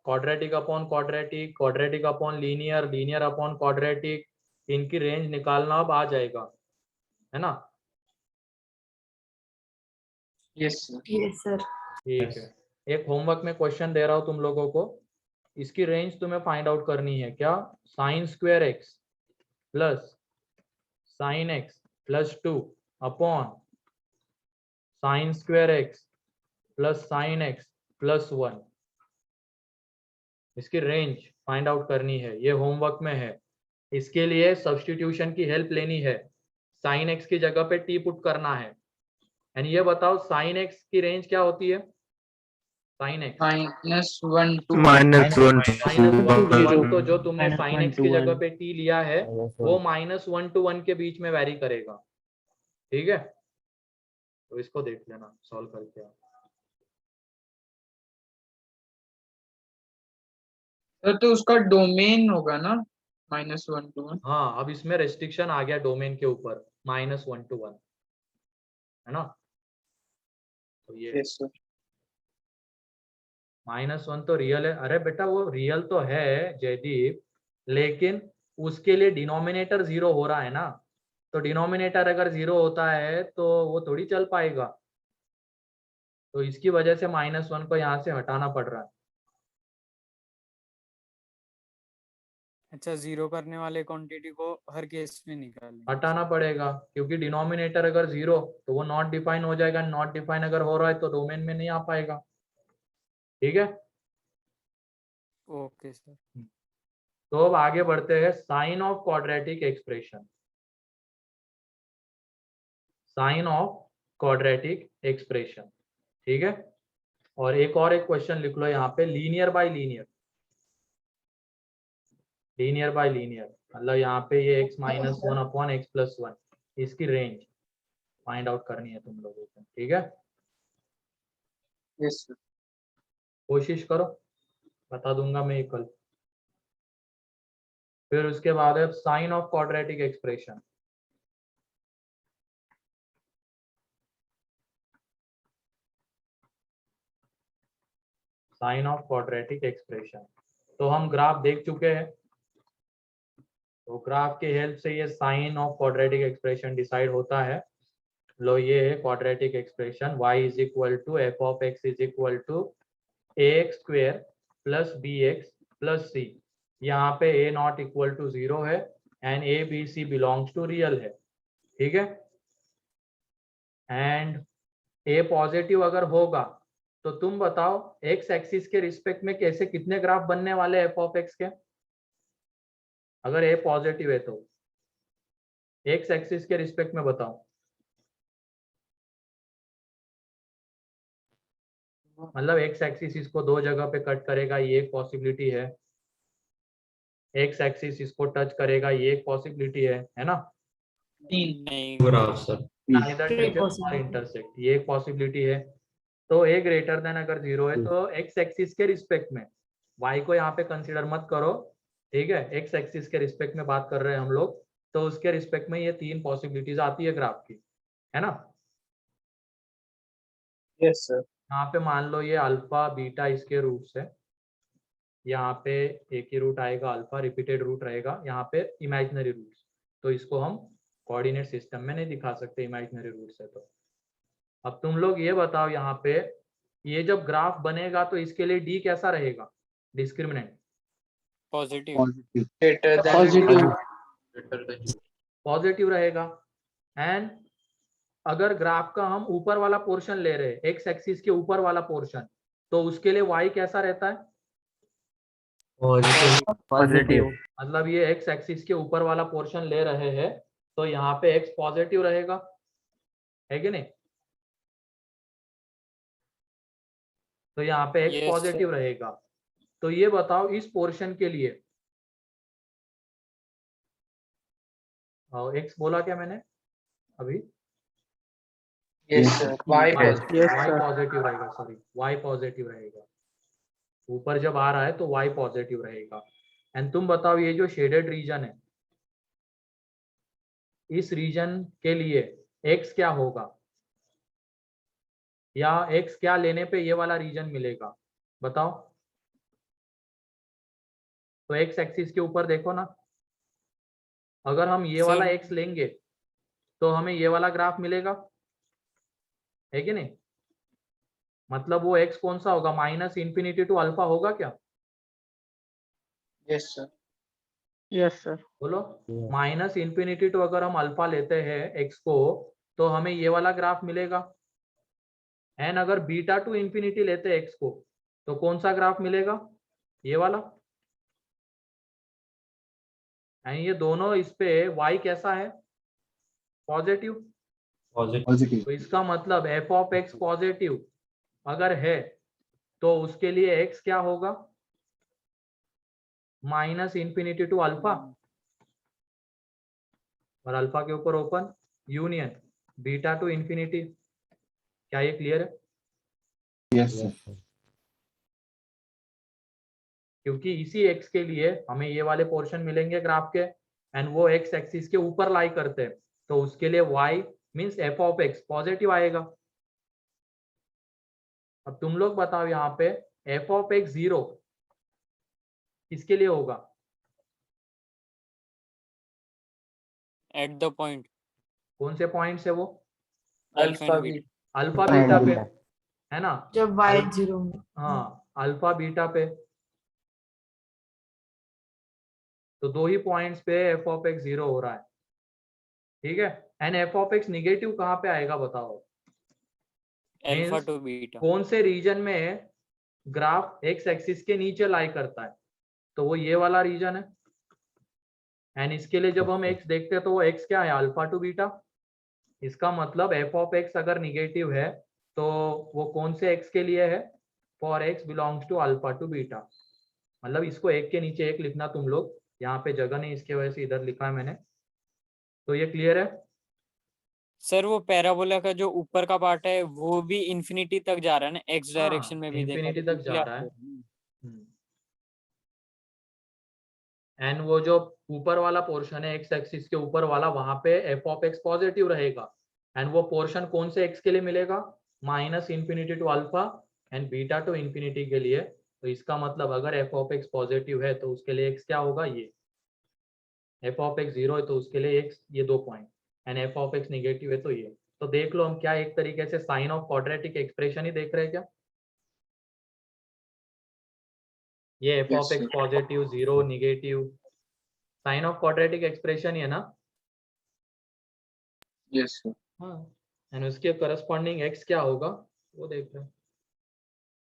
quadratic upon quadratic, quadratic upon linear, linear upon quadratic, इनकी रेंज निकालना अब आ जाएगा, है ना। Yes sir. Yes sir. ठीक है, एक होमवर्क में क्वेश्चन दे रहा हूँ तुम लोगों को, इसकी रेंज तुम्हें फाइंड आउट करनी है। क्या, sin² x plus sin x plus 2 upon sin² x plus sin x plus 1, इसकी रेंज फाइंड आउट करनी है। ये होमवर्क में है। इसके लिए सब्स्टिट्यूशन की हेल्प लेनी है, sin x की जगह पे t पुट करना है। एंड ये बताओ sin x की रेंज क्या होती है, sin x -1 to -1 तो जो तुमने sin x की जगह पे t लिया है वो -1 to 1 के बीच में वैरी करेगा। ठीक है, तो इसको देख लेना सॉल्व करके आप। सर तो उसका डोमेन होगा ना -1 to 1? हाँ, अब इसमें रेस्ट्रिक्शन आ गया डोमेन के ऊपर, -1 to 1, है ना। तो ये यस सर। -1 तो रियल है। अरे बेटा वो रियल तो है जयदीप, लेकिन उसके लिए डिनोमिनेटर 0 हो रहा है ना, तो डिनोमिनेटर अगर 0 होता है तो वो थोड़ी चल पाएगा, तो इसकी वजह से -1 को यहाँ से हटाना पड़ रहा है। अच्छा, 0 करने वाले क्वांटिटी को हर केस में निकालेंगे। हटाना पड़ेगा, क्योंकि डिनोमिनेटर अगर 0 तो वो नॉट डिफाइन हो जाएगा, नॉट डिफाइन अगर हो रहा है तो डोमेन में नहीं आ पाएगा। ठीक है, ओके सर। तो अब आगे बढ़ते हैं, sign of quadratic expression. Sign of quadratic expression, ठीक है। और एक क्वेश्चन लिख लो यहाँ पे, linear by linear, linear by linear मतलब यहाँ पे ये x minus 1 upon x plus 1 इसकी रेंज फाइंड आउट करनी है तुम लोगों को, ठीक है। Yes sir. कोशिश करो, बता दूंगा मैं ये कल। फिर उसके बाद है sign of quadratic expression. Sign of quadratic expression तो हम ग्राफ देख चुके हैं, तो ग्राफ के हेल्प से ये sign of quadratic expression decide होता है। लो ये है quadratic expression, y is equal to f of x is equal to ax square plus bx plus c। यहाँ पे a नॉट इक्वल टू 0 है and a b c belongs to real है, ठीक है। एंड a पॉजिटिव अगर होगा तो तुम बताओ x एक्सिस के रिस्पेक्ट में कैसे कितने ग्राफ बनने वाले f ऑफ x के, अगर a पॉजिटिव है तो x एक्सिस के रिस्पेक्ट में बताओ। मतलब x एक्सिस इसको दो जगह पे कट करेगा, ये एक पॉसिबिलिटी है। x एक्सिस इसको टच करेगा, ये एक पॉसिबिलिटी है ना। नहीं graph sir. Neither Three touches or possibility. intersect, ये एक पॉसिबिलिटी है। तो a ग्रेटर देन अगर 0 है तो x एक्सिस के रिस्पेक्ट में, y को यहाँ पे कंसीडर मत करो, ठीक है। x एक्सिस के रिस्पेक्ट में बात कर रहे हैं हम लोग, तो उसके रिस्पेक्ट में ये तीन पॉसिबिलिटीज आती है ग्राफ की, है ना। Yes sir. यहाँ पे मान लो ये अल्फा बीटा इसके रूट्स है, यहाँ पे एक ही रूट आएगा अल्फा, रिपीटेड रूट रहेगा, यहाँ पे इमेजिनरी रूट्स, तो इसको हम कोऑर्डिनेट सिस्टम में नहीं दिखा सकते इमेजिनरी रूट्स है तो। अब तुम लोग ये बताओ यहाँ पे ये जब ग्राफ बनेगा तो इसके लिए डी कैसा रहेगा, discriminant positive. Positive positive. Positive रहेगा। एंड अगर ग्राफ का हम ऊपर वाला पोर्शन ले रहे हैं, एक्स एक्सिस के ऊपर वाला पोर्शन, तो उसके लिए वाई कैसा रहता है, पॉजिटिव। मतलब ये एक्स एक्सिस के ऊपर वाला पोर्शन ले रहे हैं तो यहाँ पे एक्स पॉजिटिव रहेगा, है कि नहीं। तो यहाँ पे एक्स Yes, पॉजिटिव रहेगा। तो ये बताओ इस पोर्शन के लिए, एक्स बोला क्या मैंने अभी, yes sir. Y Yes, y sir. Positive रहेगा, सॉरी वाई पॉजिटिव रहेगा। ऊपर जब आ रहा है तो वाई पॉजिटिव रहेगा। एंड तुम बताओ ये जो शेडेड रीजन है, इस रीजन के लिए एक्स क्या होगा, या एक्स क्या लेने पे ये वाला रीजन मिलेगा, बताओ। तो एक्स एक्सिस के ऊपर देखो ना, अगर हम ये वाला एक्स लेंगे तो हमें ये वाला ग्राफ मिलेगा, है कि नहीं। मतलब वो एक्स कौन सा होगा, माइनस इंफिनिटी टू अल्फा होगा क्या, यस सर। Yes, sir. बोलो। Yes. माइनस इंफिनिटी टू अगर हम अल्फा लेते हैं एक्स को तो हमें ये वाला ग्राफ मिलेगा। एंड अगर बीटा टू इंफिनिटी लेते हैं एक्स को तो कौन सा ग्राफ मिलेगा, ये वाला। एंड ये दोनों इस पे y कैसा है, पॉजिटिव। पॉजिटिव तो इसका मतलब एफ ऑफ एक्स पॉजिटिव अगर है तो उसके लिए x क्या होगा, माइनस इंफिनिटी टू अल्फा, और अल्फा के ऊपर open union beta to infinity. क्या ये क्लियर है, यस सर क्योंकि इसी x के लिए हमें ये वाले पोर्शन मिलेंगे ग्राफ के, एंड वो x एक्सिस के ऊपर लाई करते हैं, तो उसके लिए y means F of x positive आएगा। अब तुम लोग बताओ यहाँ पे एफ ऑफ एक्स 0 किसके लिए होगा, एट द पॉइंट कौन से पॉइंट है वो, अल्फा बी। अल्फा बीटा पे, बीटा। है ना। जब y 0 में। हाँ अल्फा बीटा पे, तो दो ही पॉइंट्स पे एफ ऑफ एक्स 0 हो रहा है, ठीक है। And F of x negative कहाँ पे आएगा बताओ, अल्फा Means टू बीटा। कौन से रीजन में ग्राफ एक्स एक्सिस के नीचे लाई करता है, तो वो ये वाला रीजन है। एंड इसके लिए जब हम एक्स देखते हैं तो वो एक्स क्या है, अल्फा टू बीटा, इसका मतलब एफ ऑफ एक्स अगर निगेटिव है तो वो कौन से एक्स के लिए है? For x belongs to alpha to beta. मतलब इसको एक के नीचे एक लिखना तुम लोग, यहाँ पे जगह नहीं इसके वजह से इधर लिखा है मैंने। तो ये क्लियर है? सर वो पैराबोला का जो ऊपर का पार्ट है वो भी इंफिनिटी तक जा रहा है ना, एक्स डायरेक्शन में भी देखा इंफिनिटी तो तक जा इसलिए रहा है। आपको- एंड वो जो ऊपर वाला पोर्शन है एक्स एक्सिस के ऊपर वाला, वहां पे एफ ऑफ एक्स पॉजिटिव रहेगा। एंड वो पोर्शन कौन से एक्स के लिए मिलेगा? Minus infinity to alpha and beta to infinity के लिए। तो इसका मतलब अगर एफ ऑफ एक्स पॉजिटिव है तो उसके लिए एक्स क्या होगा? ये एफ ऑफ एक्स 0 है तो उसके लिए एक्स ये 2 point, and F of x negative है तो ये। तो देख लो हम क्या एक तरीके से साइन ऑफ क्वाड्रेटिक एक्सप्रेशन ही देख रहे हैं क्या? ये f Yes, of x sir. Positive 0 negative sign of quadratic expression ही है ना? Yes, sir. हाँ, एंड उसके करस्पॉन्डिंग एक्स क्या होगा वो देख रहे हैं।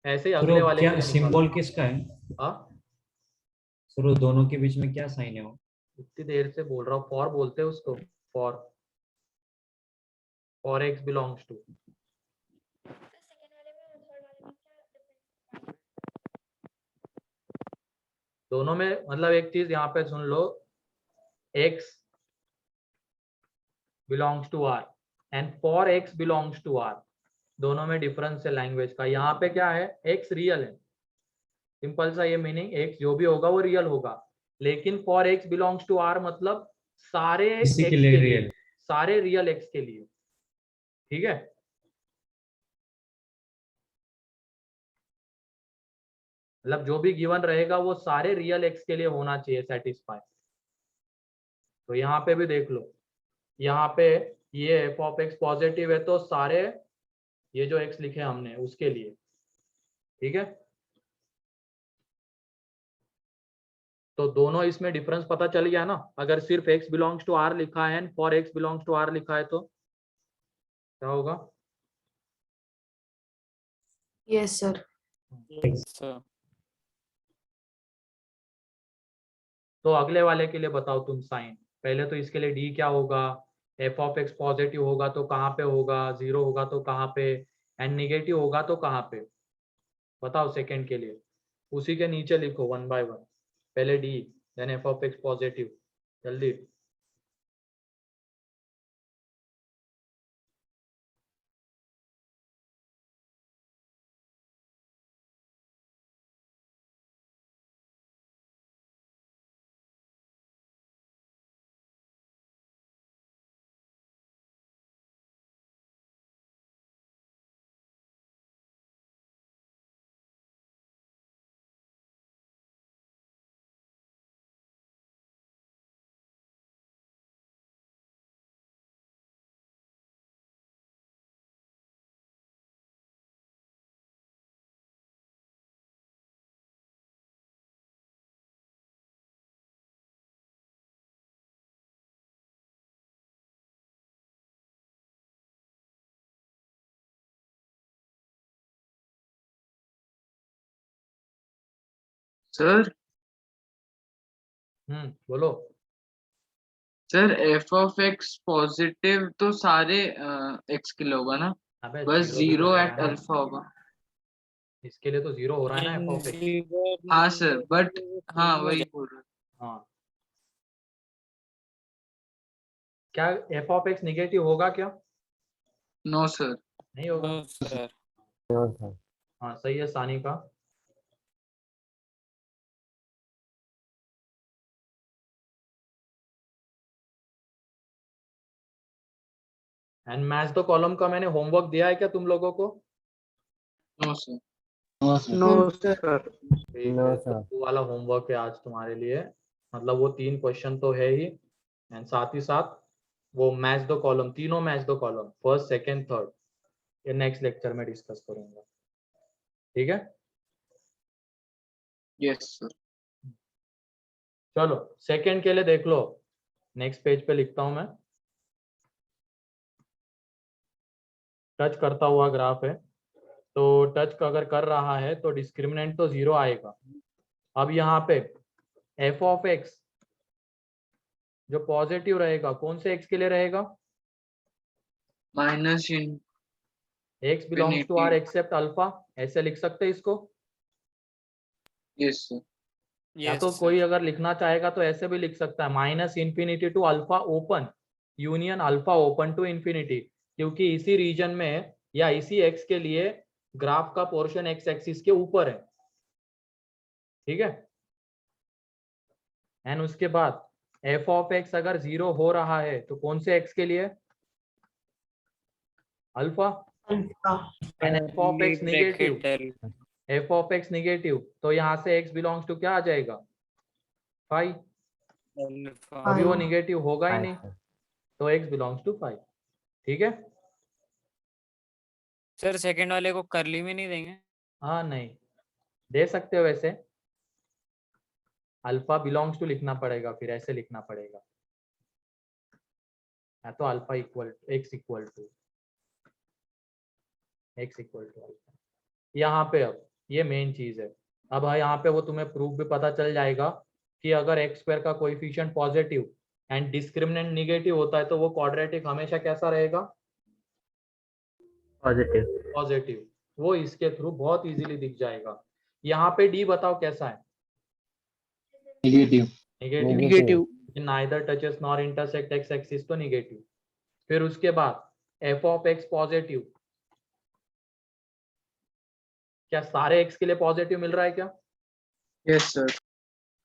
ऐसे ही सर अगले वो वाले क्या के लिए सिंबल निकालो। किसका है? हाँ, सर वो दोनों के बीच में क्या साइन है वो? इतनी देर से बोल रहा हूँ, फॉर बोलते हैं उसको। For for x belongs to. Second वाले में और थर्ड वाले में क्या डिफरेंस? दोनों में मतलब एक चीज यहाँ पे सुन लो, x belongs to r and for x belongs to r, दोनों में डिफरेंस है लैंग्वेज का। यहाँ पे क्या है? x रियल है, सिंपल सा ये मीनिंग, x जो भी होगा वो रियल होगा। लेकिन for x belongs to r मतलब सारे इसी x के लिए के लिए, रियल। सारे रियल x के लिए। ठीक है, मतलब जो भी गिवन रहेगा वो सारे रियल x के लिए होना चाहिए सेटिस्फाई। तो यहाँ पे भी देख लो, यहाँ पे ये एफ ऑफ एक्स पॉजिटिव है तो सारे ये जो x लिखे हमने उसके लिए। ठीक है, तो दोनों इसमें डिफरेंस पता चल गया ना। अगर सिर्फ x बिलोंग्स टू r लिखा है and for x belongs to r लिखा है तो क्या होगा? Yes sir. सर तो अगले वाले के लिए बताओ तुम साइन। पहले तो इसके लिए d क्या होगा? एफ ऑफ एक्स पॉजिटिव होगा तो कहाँ पे होगा? 0 होगा तो कहाँ पे? एंड निगेटिव होगा तो कहाँ पे? बताओ सेकंड के लिए। उसी के नीचे लिखो 1 बाय 1। पहले d then f of x positive, जल्दी। Sir, बोलो। Sir f of x positive तो सारे एक्स के लिए होगा ना, अबे बस zero भी तो 0 हो एट रहा है ना, अल्फा होगा। इसके लिए तो 0 हो रहा है ना एफ ऑफ एक्स। हाँ सर, बट हाँ वही बोल रहा हूँ। हाँ, क्या एफ ऑफ एक्स निगेटिव होगा क्या? No sir. नहीं होगा। Sir no sir. हाँ सही है सानी का। एंड मैच द कॉलम का मैंने होमवर्क दिया है क्या तुम लोगों को? No sir. No, sir. No sir. ठीक No, है, sir. तो वो वाला होमवर्क है आज तुम्हारे लिए। मतलब वो 3 क्वेश्चन तो है ही, एंड साथ ही साथ वो मैच द कॉलम, तीनों match the column, first second third, ये नेक्स्ट लेक्चर में डिस्कस करूंगा। ठीक है, यस सर। चलो सेकंड के लिए देख लो, नेक्स्ट पेज पे लिखता हूं मैं। टच करता हुआ ग्राफ है, तो टच अगर कर रहा है तो डिस्क्रिमिनेंट तो 0 आएगा। अब यहाँ पे एफ ऑफ एक्स जो पॉजिटिव रहेगा कौन से एक्स के लिए रहेगा? Minus in x belongs to r Infinity. Except alpha, ऐसे लिख सकते हैं इसको। Yes sir. या यस तो सर। कोई अगर लिखना चाहेगा तो ऐसे भी लिख सकता है, minus infinity to alpha open union alpha open to infinity, क्योंकि इसी रीजन में या इसी x के लिए ग्राफ का पोर्शन x एक्सिस के ऊपर है, ठीक है। एंड उसके बाद f ऑफ x अगर 0 हो रहा है तो कौन से x के लिए? Alpha. And f of x negative, bracket f of x negative, तो यहाँ से x बिलोंग्स टू क्या आ जाएगा? 5। अल्फा। अभी वो हाँ। निगेटिव होगा ही फाइव नहीं, सर। तो x बिलोंग्स टू 5, ठीक है। सर सेकंड वाले को करली में नहीं देंगे? हाँ नहीं दे सकते हो वैसे, अल्फा बिलोंग्स टू लिखना पड़ेगा, फिर ऐसे लिखना पड़ेगा, या तो alpha equal x equal to alpha. यहाँ पे अब ये मेन चीज है। अब यहाँ पे वो तुम्हें प्रूफ भी पता चल जाएगा कि अगर एक्स स्क्वायर का coefficient positive and discriminant negative होता है तो वो क्वाड्रेटिक हमेशा कैसा रहेगा? पॉजिटिव। पॉजिटिव। वो इसके थ्रू बहुत इजीली दिख जाएगा। यहाँ पे डी बताओ कैसा है? Negative. Negative. Negative. Neither touches nor intersect x axis, तो नेगेटिव। फिर उसके बाद एफ ऑफ एक्स पॉजिटिव, क्या सारे एक्स के लिए पॉजिटिव मिल रहा है क्या? Yes sir.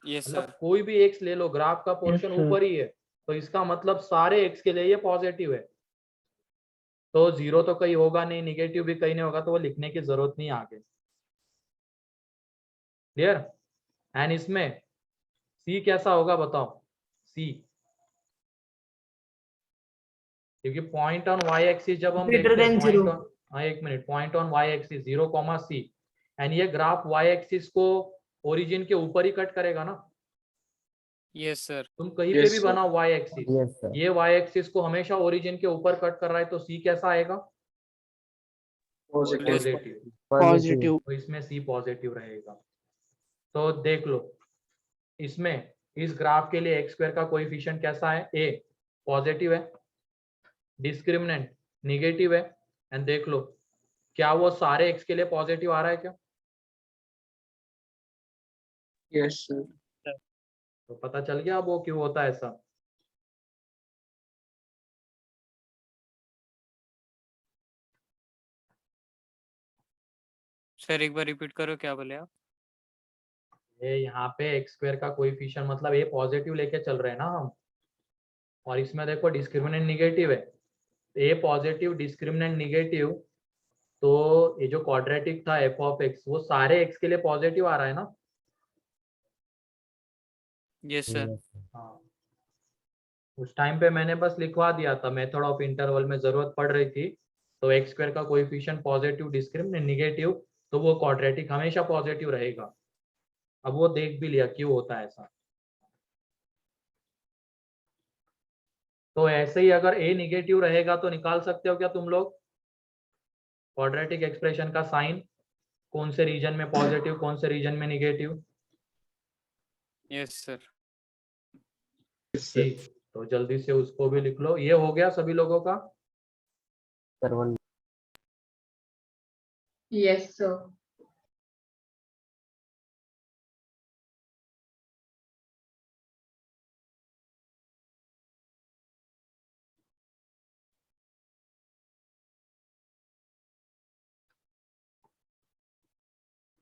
यस मतलब सर। कोई भी एक्स ले लो, ग्राफ का पोर्शन sir. ऊपर ही है, तो इसका मतलब सारे एक्स के लिए ये पॉजिटिव है। तो 0 तो कहीं होगा नहीं, निगेटिव भी कहीं नहीं होगा, तो वो लिखने की जरूरत नहीं है आगे। क्लियर? एंड इसमें सी कैसा होगा बताओ? सी, क्योंकि पॉइंट ऑन वाई एक्सिस जब हम Greater देखते हैं, than पॉइंट 0. ऑन, हाँ एक मिनट, point on y axis 0 c, and ये ग्राफ वाई एक्सिस को ओरिजिन के ऊपर ही कट करेगा ना। Yes sir. तुम कहीं पे Yes, भी sir. बनाओ वाई एक्सिस, यस सर। ये वाई एक्सिस को हमेशा ओरिजिन के ऊपर कट कर रहा है, तो सी कैसा आएगा? पॉजिटिव। पॉजिटिव। पॉजिटिव। तो इसमें सी पॉजिटिव रहेगा। तो देख लो इसमें, इस ग्राफ के लिए एक्स स्क्वायर का कोएफिशिएंट कैसा है? ए पॉजिटिव है, डिस्क्रिमिनेंट निगेटिव है, एंड देख लो क्या वो सारे एक्स के लिए पॉजिटिव आ रहा है क्या? Yes sir. तो पता चल गया अब वो क्यों होता है ऐसा। सर एक बार रिपीट करो, क्या बोले आप? ये यहाँ पे एक्स स्क्वायर का कोएफिशिएंट मतलब ये पॉजिटिव लेके चल रहे हैं ना हम, और इसमें देखो डिस्क्रिमिनेंट निगेटिव है, ए पॉजिटिव डिस्क्रिमिनेंट निगेटिव, तो ये जो क्वाड्रेटिक था एफ ऑफ एक्स वो सारे एक्स के लिए पॉजिटिव आ रहा है ना। Yes sir. Yes sir. हाँ, उस टाइम पे मैंने बस लिखवा दिया था, मेथड ऑफ इंटरवल में जरूरत पड़ रही थी, तो एक्स स्क्वायर का कोएफिशिएंट पॉजिटिव डिस्क्रिमिनेंट निगेटिव, तो वो क्वाड्रेटिक हमेशा पॉजिटिव रहेगा। अब वो देख भी लिया क्यों होता है ऐसा। तो ऐसे ही अगर ए निगेटिव रहेगा तो निकाल सकते हो क्या तुम लोग क्वाड्रेटिक एक्सप्रेशन का साइन, कौन से रीजन में पॉजिटिव कौन से रीजन में negative? Yes sir. Yes, sir. ठीक, तो जल्दी से उसको भी लिख लो। ये हो गया सभी लोगों का? Sir one. Yes, sir.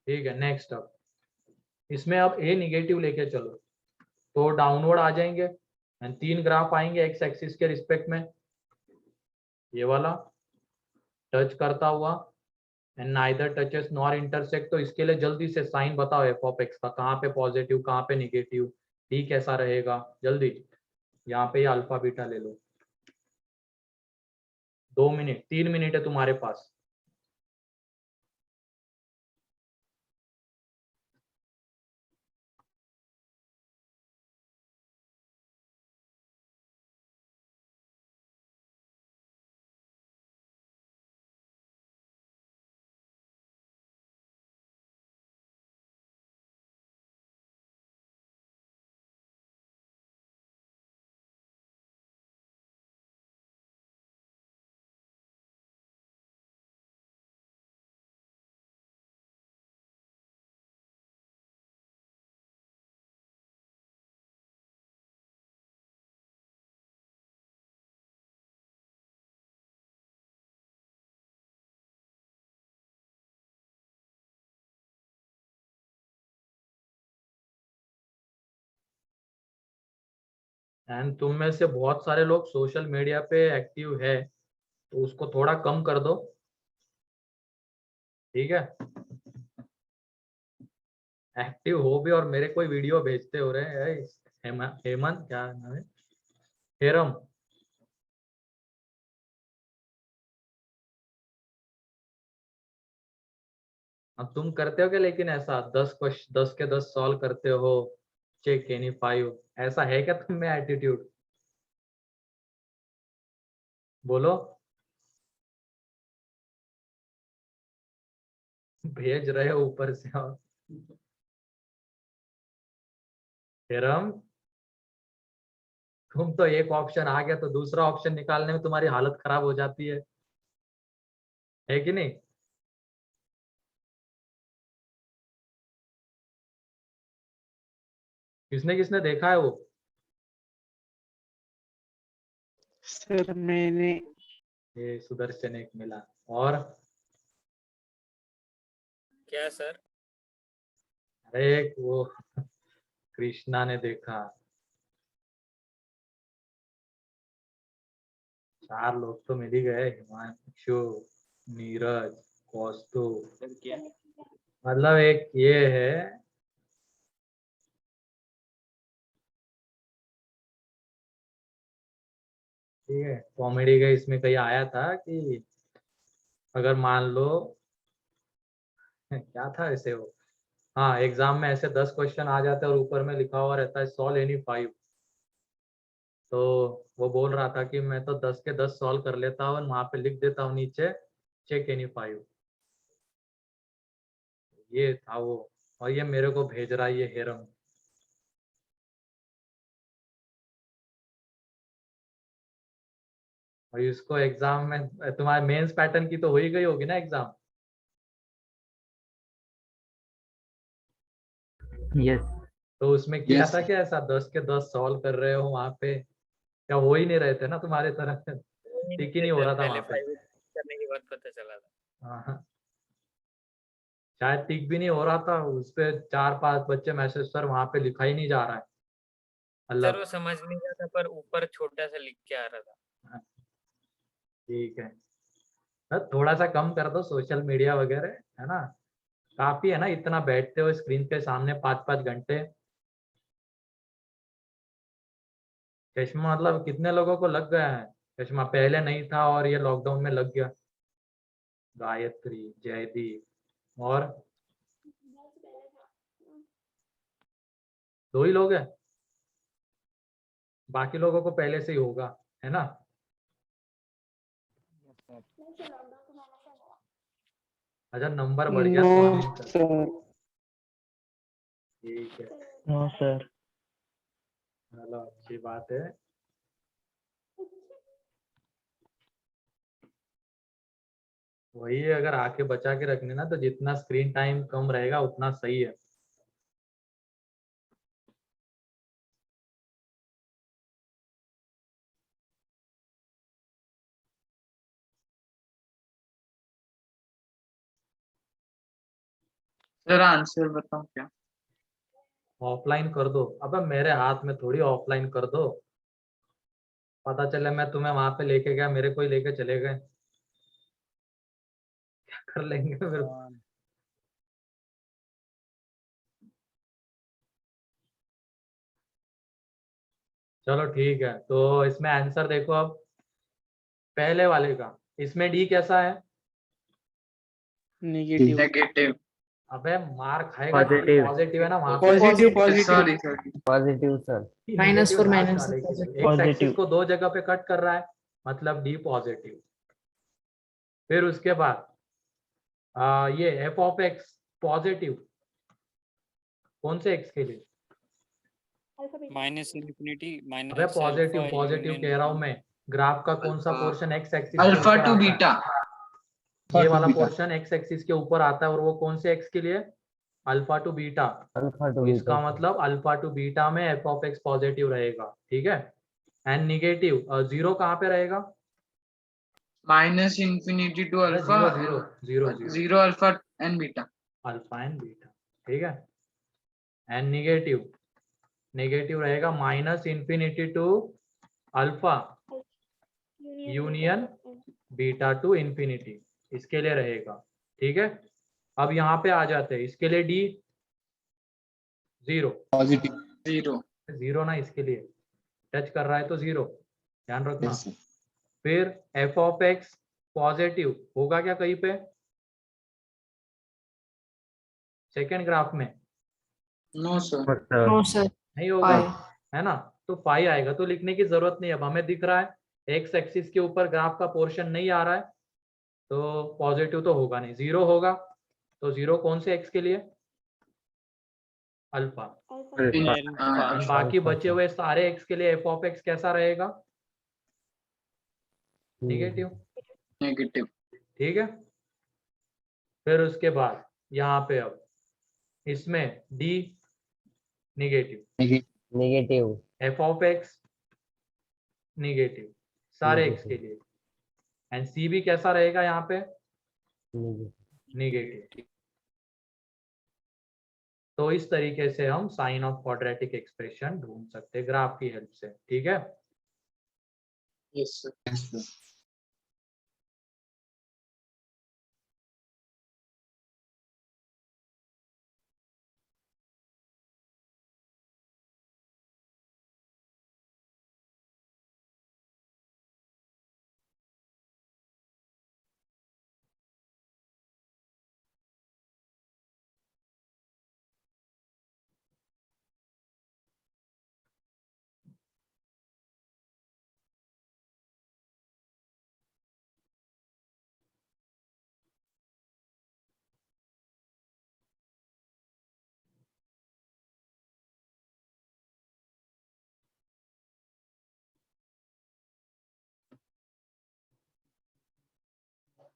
ठीक है, नेक्स्ट अब इसमें अब ए निगेटिव लेके चलो, तो डाउनवर्ड आ जाएंगे एंड 3 ग्राफ आएंगे एक्स एक्सिस के रिस्पेक्ट में, ये वाला टच करता हुआ and neither touches nor intersect, तो इसके लिए जल्दी से साइन बताओ एफ ऑफ एक्स का, कहाँ पे पॉजिटिव कहाँ पे निगेटिव, डी कैसा रहेगा जल्दी। यहाँ पे ये अल्फा बीटा ले लो, 2 मिनट 3 मिनट है तुम्हारे पास। एंड तुम में से बहुत सारे लोग सोशल मीडिया पे एक्टिव है, तो उसको थोड़ा कम कर दो, ठीक है। एक्टिव हो भी और मेरे कोई वीडियो भेजते हो रहे हैं। हेमंत क्या नाम है, हेरम, अब तुम करते हो क्या लेकिन ऐसा 10 के 10 सॉल्व करते हो, चेक एनी 5, ऐसा है क्या तुम में एटीट्यूड? बोलो, भेज रहे हो ऊपर से। और हेरम, तुम तो एक ऑप्शन आ गया तो दूसरा ऑप्शन निकालने में तुम्हारी हालत खराब हो जाती है कि नहीं? किसने किसने देखा है वो? सर मैंने ये सुदर्शन एक मिला, और क्या सर? अरे वो कृष्णा ने देखा। 4 लोग तो मिल ही गए, हिमांशु, नीरज, कौस्तुभ, मतलब एक ये है। ठीक है, कॉमेडी का इसमें कहीं आया था कि अगर मान लो क्या था ऐसे वो, हाँ एग्जाम में ऐसे 10 क्वेश्चन आ जाते हैं और ऊपर में लिखा हुआ रहता है सॉल्व एनी 5, तो वो बोल रहा था कि मैं तो 10 के 10 सॉल्व कर लेता हूँ, वहां पे लिख देता हूँ नीचे चेक एनी 5। ये था वो, और ये मेरे को भेज रहा है ये हेरम। और इसको एग्जाम में तुम्हारे मेंस पैटर्न की तो हो ही गई होगी ना एग्जाम? यस। तो उसमें किया Yes. था क्या ऐसा 10 के 10 सॉल्व कर रहे हो वहां पे? क्या हो ही नहीं रहे थे ना तुम्हारे तरफ? ठीक ही नहीं हो रहा था वहां पे। पहले करने के बाद पता चला था। हाँ, शायद टिक भी नहीं हो रहा था उस पे। 4-5 बच्चे मैसेज, सर वहां पे लिखा ही नहीं जा रहा है। सर अल्लाह, वो समझ नहीं रहा था पर ऊपर छोटा सा लिख के आ रहा था। ठीक है, बस थोड़ा सा कम कर दो सोशल मीडिया वगैरह, है ना? काफी है ना, इतना बैठते हो स्क्रीन के सामने 5-5 घंटे। चश्मा मतलब कितने लोगों को लग गया है चश्मा? पहले नहीं था और ये लॉकडाउन में लग गया। गायत्री, जयदीप, और 2 ही लोग हैं, बाकी लोगों को पहले से ही होगा, है ना? अच्छा, नंबर बढ़ गया नो स्वामी का। सर। ठीक है, नो सर। चलो अच्छी बात है। वही अगर आके बचा के रखने ना, तो जितना स्क्रीन टाइम कम रहेगा उतना सही है। सर आंसर बताओ क्या? ऑफलाइन कर दो, अबे मेरे हाथ में थोड़ी ऑफलाइन कर दो। पता चले मैं तुम्हें वहां पे लेके गया, मेरे को ही लेके चले गए, क्या कर लेंगे फिर? चलो ठीक है, तो इसमें आंसर देखो अब पहले वाले का। इसमें डी कैसा है? नेगेटिव। नेगेटिव। अबे मार खाएगा, Positive. पॉजिटिव है ना वहां पे। Positive positive. Sorry sorry. Positive sir. -4 last -4 वाले की positive. X axis Positive. को 2 जगह पे कट कर रहा है, मतलब डी पॉजिटिव। फिर उसके बाद ये एफ ऑफ एक्स पॉजिटिव, कौन से एक्स के लिए? माइनस इन्फिनिटी अबे पॉजिटिव पॉजिटिव कह रहा हूं मैं। ग्राफ का कौन सा alpha. Portion x axis alpha to beta. ये वाला बीटा। पोर्शन एक्स एक्सिस के ऊपर आता है, और वो कौन से एक्स के लिए? Alpha to beta. अल्फा तो टू इसका मतलब अल्फा टू बीटा में एफ ऑफ एक्स पॉजिटिव रहेगा, ठीक है। एंड निगेटिव जीरो कहाँ पे रहेगा? Minus infinity to alpha. Zero zero zero zero, zero alpha and beta. Alpha and beta, ठीक है। एंड निगेटिव नेगेटिव रहेगा minus infinity to alpha union beta to infinity, इसके लिए रहेगा। ठीक है, अब यहाँ पे आ जाते हैं, इसके लिए डी 0 पॉजिटिव। 0 0 ना, इसके लिए टच कर रहा है तो 0, ध्यान रखना। Yes sir. फिर एफ ऑफ एक्स पॉजिटिव होगा क्या कहीं पे सेकेंड ग्राफ में? नो सर, और सर नो सर, नहीं होगा, फाइव। है ना, तो फाई आएगा, तो लिखने की जरूरत नहीं। अब हमें दिख रहा है एक्स एक्सिस के ऊपर ग्राफ का पोर्शन नहीं आ रहा है, तो पॉजिटिव तो होगा नहीं, 0 होगा। तो 0 कौन से एक्स के लिए? अल्फा। अल्फा। बाकी बचे हुए सारे एक्स के लिए एफ ऑफ एक्स कैसा रहेगा? नेगेटिव। नेगेटिव। ठीक है, फिर उसके बाद यहाँ पे अब इसमें D negative, negative. F of x negative, सारे एक्स के लिए। एंड सी भी कैसा रहेगा यहाँ पे? नेगेटिव। तो इस तरीके से हम साइन ऑफ क्वाड्रेटिक एक्सप्रेशन ढूंढ सकते हैं ग्राफ की हेल्प से। ठीक है, यस सर। Yes sir.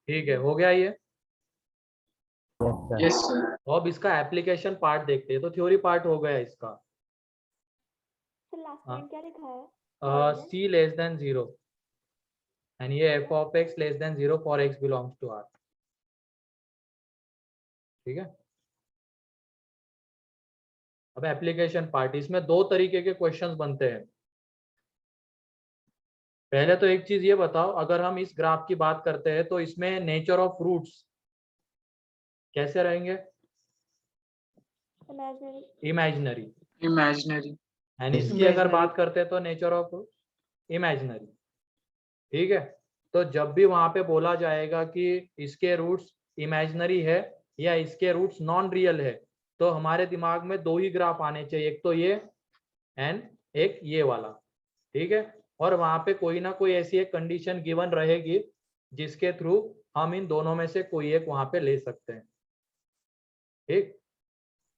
ठीक है, हो गया ये। Yes sir. तो अब इसका एप्लीकेशन पार्ट देखते हैं। तो थ्योरी पार्ट हो गया इसका। सर लास्ट हाँ। पॉइंट क्या लिखा है? सी लेस देन 0 एंड ये f of x less than 0 for x belongs to r. ठीक है, अब एप्लीकेशन पार्ट, इसमें दो तरीके के क्वेश्चंस बनते हैं। पहले तो एक चीज ये बताओ, अगर हम इस ग्राफ की बात करते हैं तो इसमें नेचर ऑफ रूट्स कैसे रहेंगे? इमेजिनरी। इमेजिनरी। इमेजिनरी। एंड इसकी अगर बात करते हैं तो नेचर ऑफ इमेजिनरी। ठीक है, तो जब भी वहां पे बोला जाएगा कि इसके रूट्स इमेजिनरी है या इसके रूट्स नॉन रियल है, तो हमारे दिमाग में दो ही ग्राफ आने चाहिए, एक तो ये एंड एक ये वाला। ठीक है, और वहां पे कोई ना कोई ऐसी एक कंडीशन गिवन रहेगी जिसके थ्रू हम इन दोनों में से कोई एक वहां पे ले सकते हैं। ठीक,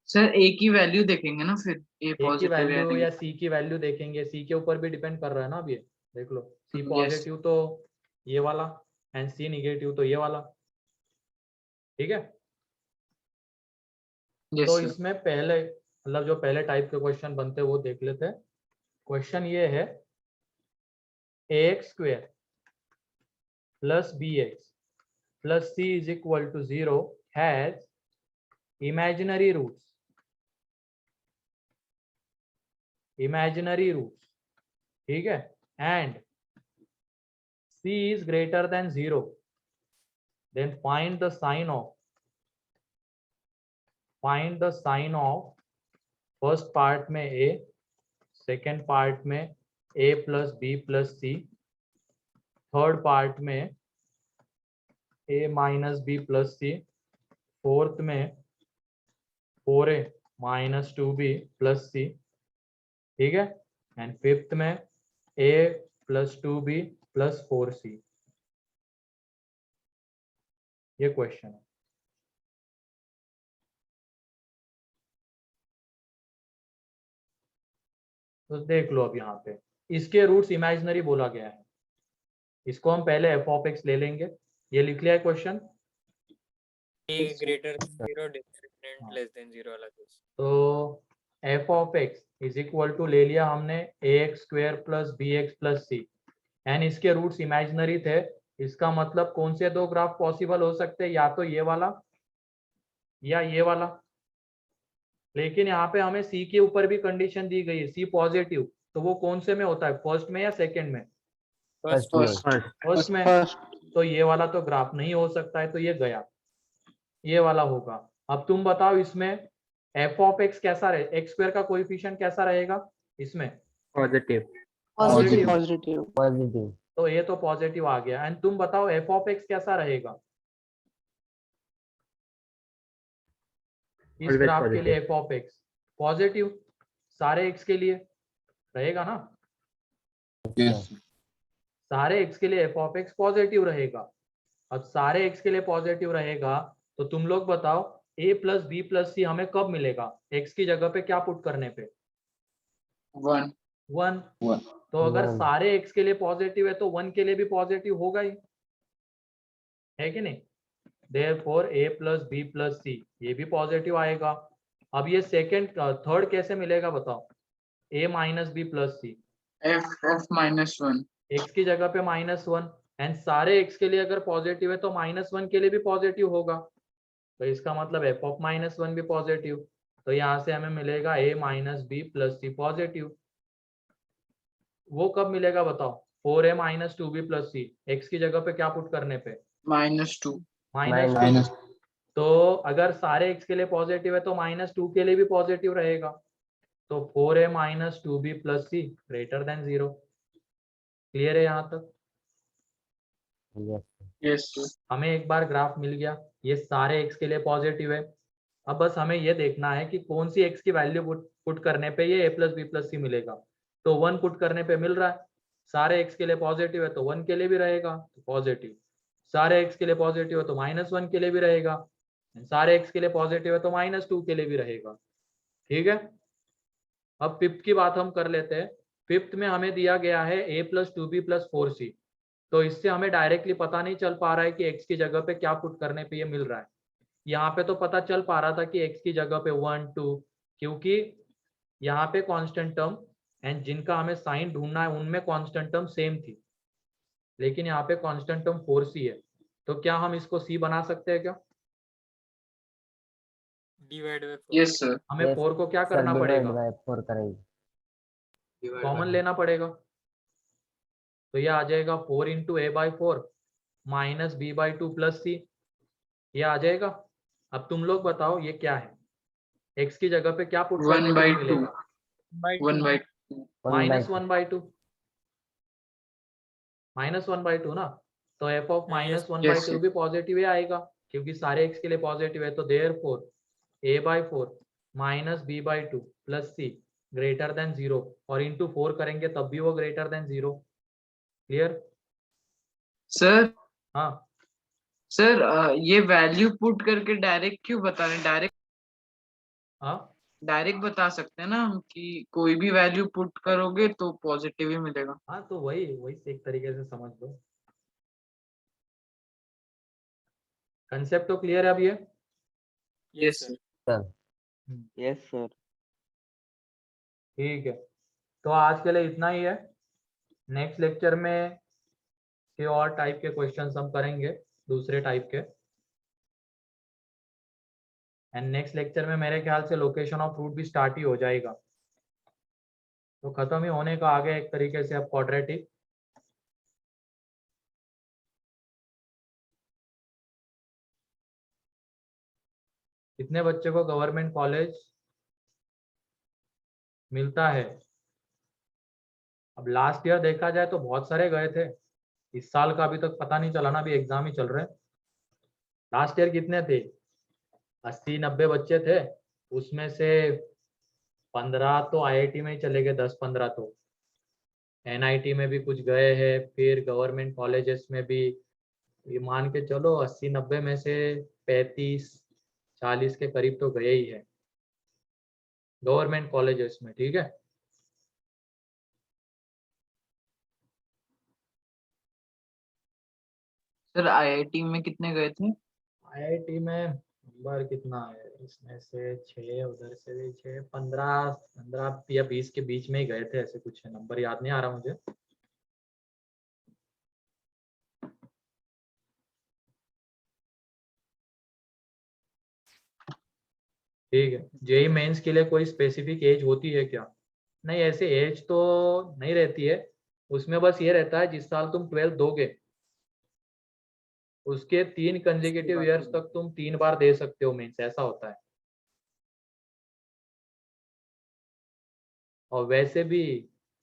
सर ए की वैल्यू देखेंगे ना फिर, ए ए की पॉजिटिव वैल्यू या सी की वैल्यू देखेंगे, सी के ऊपर भी डिपेंड कर रहा है ना। अब ये देख लो, सी Yes. पॉजिटिव तो ये वाला एंड सी निगेटिव तो ये वाला। ठीक है, यस तो सर। इसमें पहले मतलब जो पहले टाइप के क्वेश्चन बनते हैं वो देख लेते हैं। क्वेश्चन ये है ax square plus bx plus c is equal to 0 has imaginary roots, ठीक है, and c is greater than 0, then find the sign of first part में a, सेकेंड पार्ट में a plus b plus c, third part में a minus b plus c, fourth में 4a minus 2b plus c। ठीक है, and fifth में a plus 2b plus 4c। ये question है। तो देख लो, अब यहाँ पे इसके रूट्स इमेजिनरी बोला गया है, इसको हम पहले एफ ऑफ एक्स ले लेंगे। ये लिख लिया है question. a greater than 0, different less than 0 अलग है। तो f of x is equal to ले लिया हमने ax square plus b x plus c, and इसके रूट्स इमेजिनरी थे। इसका मतलब कौन से दो ग्राफ पॉसिबल हो सकते हैं? या तो ये वाला या ये वाला। लेकिन यहाँ पे हमें सी के ऊपर भी कंडीशन दी गई है, सी पॉजिटिव, तो वो कौन से में होता है, फर्स्ट में या सेकंड में? फर्स्ट में। फर्स्ट में। तो ये वाला तो ग्राफ नहीं हो सकता है, तो ये गया, ये वाला होगा। अब तुम बताओ इसमें एफ ऑफ एक्स कैसा रहे, एक्स स्क्वायर का कोएफिशिएंट कैसा रहेगा इसमें? पॉजिटिव। पॉजिटिव। पॉजिटिव। तो ये तो पॉजिटिव आ गया। एंड तुम बताओ एफ ऑफ एक्स कैसा रहेगा इस Always ग्राफ के लिए? positive. F of x positive सारे एक्स के लिए रहेगा ना, Yes. सारे एक्स के लिए एफ ऑफ एक्स पॉजिटिव रहेगा। अब सारे एक्स के लिए पॉजिटिव रहेगा तो तुम लोग बताओ a प्लस बी प्लस सी हमें कब मिलेगा, एक्स की जगह पे क्या पुट करने पे? 1 1। One. तो अगर One. सारे एक्स के लिए पॉजिटिव है तो 1 के लिए भी पॉजिटिव होगा ही, है कि नहीं? Therefore a plus b plus c ये भी पॉजिटिव आएगा। अब ये सेकंड थर्ड कैसे मिलेगा बताओ, a minus b plus c, f(-1) x की जगह पे -1, एंड सारे एक्स के लिए अगर पॉजिटिव है तो -1 के लिए भी पॉजिटिव होगा, तो इसका मतलब एफ ऑफ -1 भी पॉजिटिव। तो यहाँ से हमें मिलेगा a minus b plus c positive. वो कब मिलेगा बताओ, 4a माइनस 2b प्लस सी, एक्स की जगह पे क्या पुट करने पे? -2 -2। Minus. तो अगर सारे x के लिए पॉजिटिव है तो -2 के लिए भी पॉजिटिव रहेगा, तो 4a minus 2b plus c greater than 0। Clear है यहाँ तक? यस। यस सर हमें एक बार ग्राफ मिल गया, ये सारे x के लिए पॉजिटिव है। अब बस हमें ये देखना है कि कौन सी x की वैल्यू पुट करने पे ये a प्लस बी प्लस सी मिलेगा। तो 1 पुट करने पे मिल रहा है, सारे x के लिए पॉजिटिव है तो 1 के लिए भी रहेगा तो पॉजिटिव, सारे x के लिए पॉजिटिव है तो -1 के लिए भी रहेगा, सारे x के लिए पॉजिटिव है तो -2 के लिए भी रहेगा। ठीक है, अब फिफ्थ की बात हम कर लेते हैं। फिफ्थ में हमें दिया गया है a plus 2b plus 4c, तो इससे हमें डायरेक्टली पता नहीं चल पा रहा है कि x की जगह पे क्या पुट करने पे ये मिल रहा है। यहाँ पे तो पता चल पा रहा था कि x की जगह पे 1 2, क्योंकि यहाँ पे कांस्टेंट टर्म एंड जिनका हमें साइन ढूंढना है उनमें कांस्टेंट टर्म सेम थी, लेकिन यहाँ पे कांस्टेंट टर्म 4c है। तो क्या हम इसको c बना सकते हैं क्या? Divide by 4। यस सर हमें Yes, 4 को क्या सर करना डिवाइड पड़ेगा, बाय 4 करेंगे। कॉमन लेना पड़ेगा। तो ये आ जाएगा 4 into a by 4 minus b by 2 plus c, ये आ जाएगा। अब तुम लोग बताओ ये क्या है, x की जगह पे क्या पुट करने पे ये 1/2 मिलेगा? 1/2 -1/2 -1/2 ना, तो f ऑफ Yes, yes, -1/2 भी पॉजिटिव ही आएगा, क्योंकि सारे x के लिए पॉजिटिव है। तो therefore a/4 minus b by 2 plus c greater than 0, और इंटू 4 करेंगे तब भी वो ग्रेटर देन 0। क्लियर? सर हाँ सर ये वैल्यू पुट करके डायरेक्ट क्यों बता रहे हैं? हाँ डायरेक्ट बता सकते हैं ना हम कि कोई भी वैल्यू पुट करोगे तो पॉजिटिव ही मिलेगा। हाँ, तो वही से एक तरीके से समझ लो। कंसेप्ट तो क्लियर है अब ये? Yes sir sir yes sir. ठीक है, तो आज के लिए इतना ही है। नेक्स्ट लेक्चर में के और टाइप के क्वेश्चंस हम करेंगे, दूसरे टाइप के। एंड नेक्स्ट लेक्चर में मेरे ख्याल से लोकेशन ऑफ रूट भी स्टार्ट ही हो जाएगा, तो खत्म ही होने का आ गया एक तरीके से अब क्वाड्रेटिक। कितने बच्चे को गवर्नमेंट कॉलेज मिलता है? अब लास्ट ईयर देखा जाए तो बहुत सारे गए थे, इस साल का अभी तक पता नहीं चला ना, अभी एग्जाम ही चल रहे हैं। लास्ट ईयर कितने थे, 80-90 बच्चे थे, उसमें से 15 तो आईआईटी में ही चले गए, 10-15 तो एनआईटी में भी कुछ गए हैं, फिर गवर्नमेंट कॉलेजेस में भी। ये मान के चलो 80-90 में से 35-40 के करीब तो गए ही है गवर्नमेंट कॉलेजेस में। ठीक है, सर आईआईटी में कितने गए थे? आईआईटी में नंबर कितना है, इसमें से 6, उधर से भी 6, 15 या 20 के बीच में ही गए थे, ऐसे कुछ है, नंबर याद नहीं आ रहा मुझे। ठीक है, जेई मेंस के लिए कोई स्पेसिफिक एज होती है क्या? नहीं, ऐसे एज तो नहीं रहती है, उसमें बस ये रहता है जिस साल तुम 12th दोगे उसके 3 कंसेक्यूटिव ईयर्स तक तुम 3 बार दे सकते हो मेंस, ऐसा होता है। और वैसे भी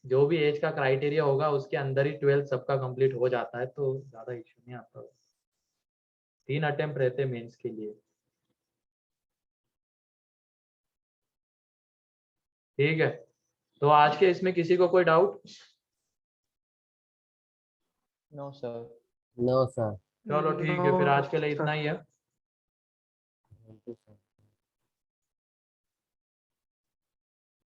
जो भी एज का क्राइटेरिया होगा उसके अंदर ही 12th सबका कंप्लीट हो जाता है, तो ज्यादा इश्यू नहीं आता। 3 अटेम्प्ट रहते मेंस के लिए। ठीक है, तो आज के इसमें किसी को कोई डाउट? No sir. चलो ठीक है, फिर आज के लिए इतना ही है। Thank you sir.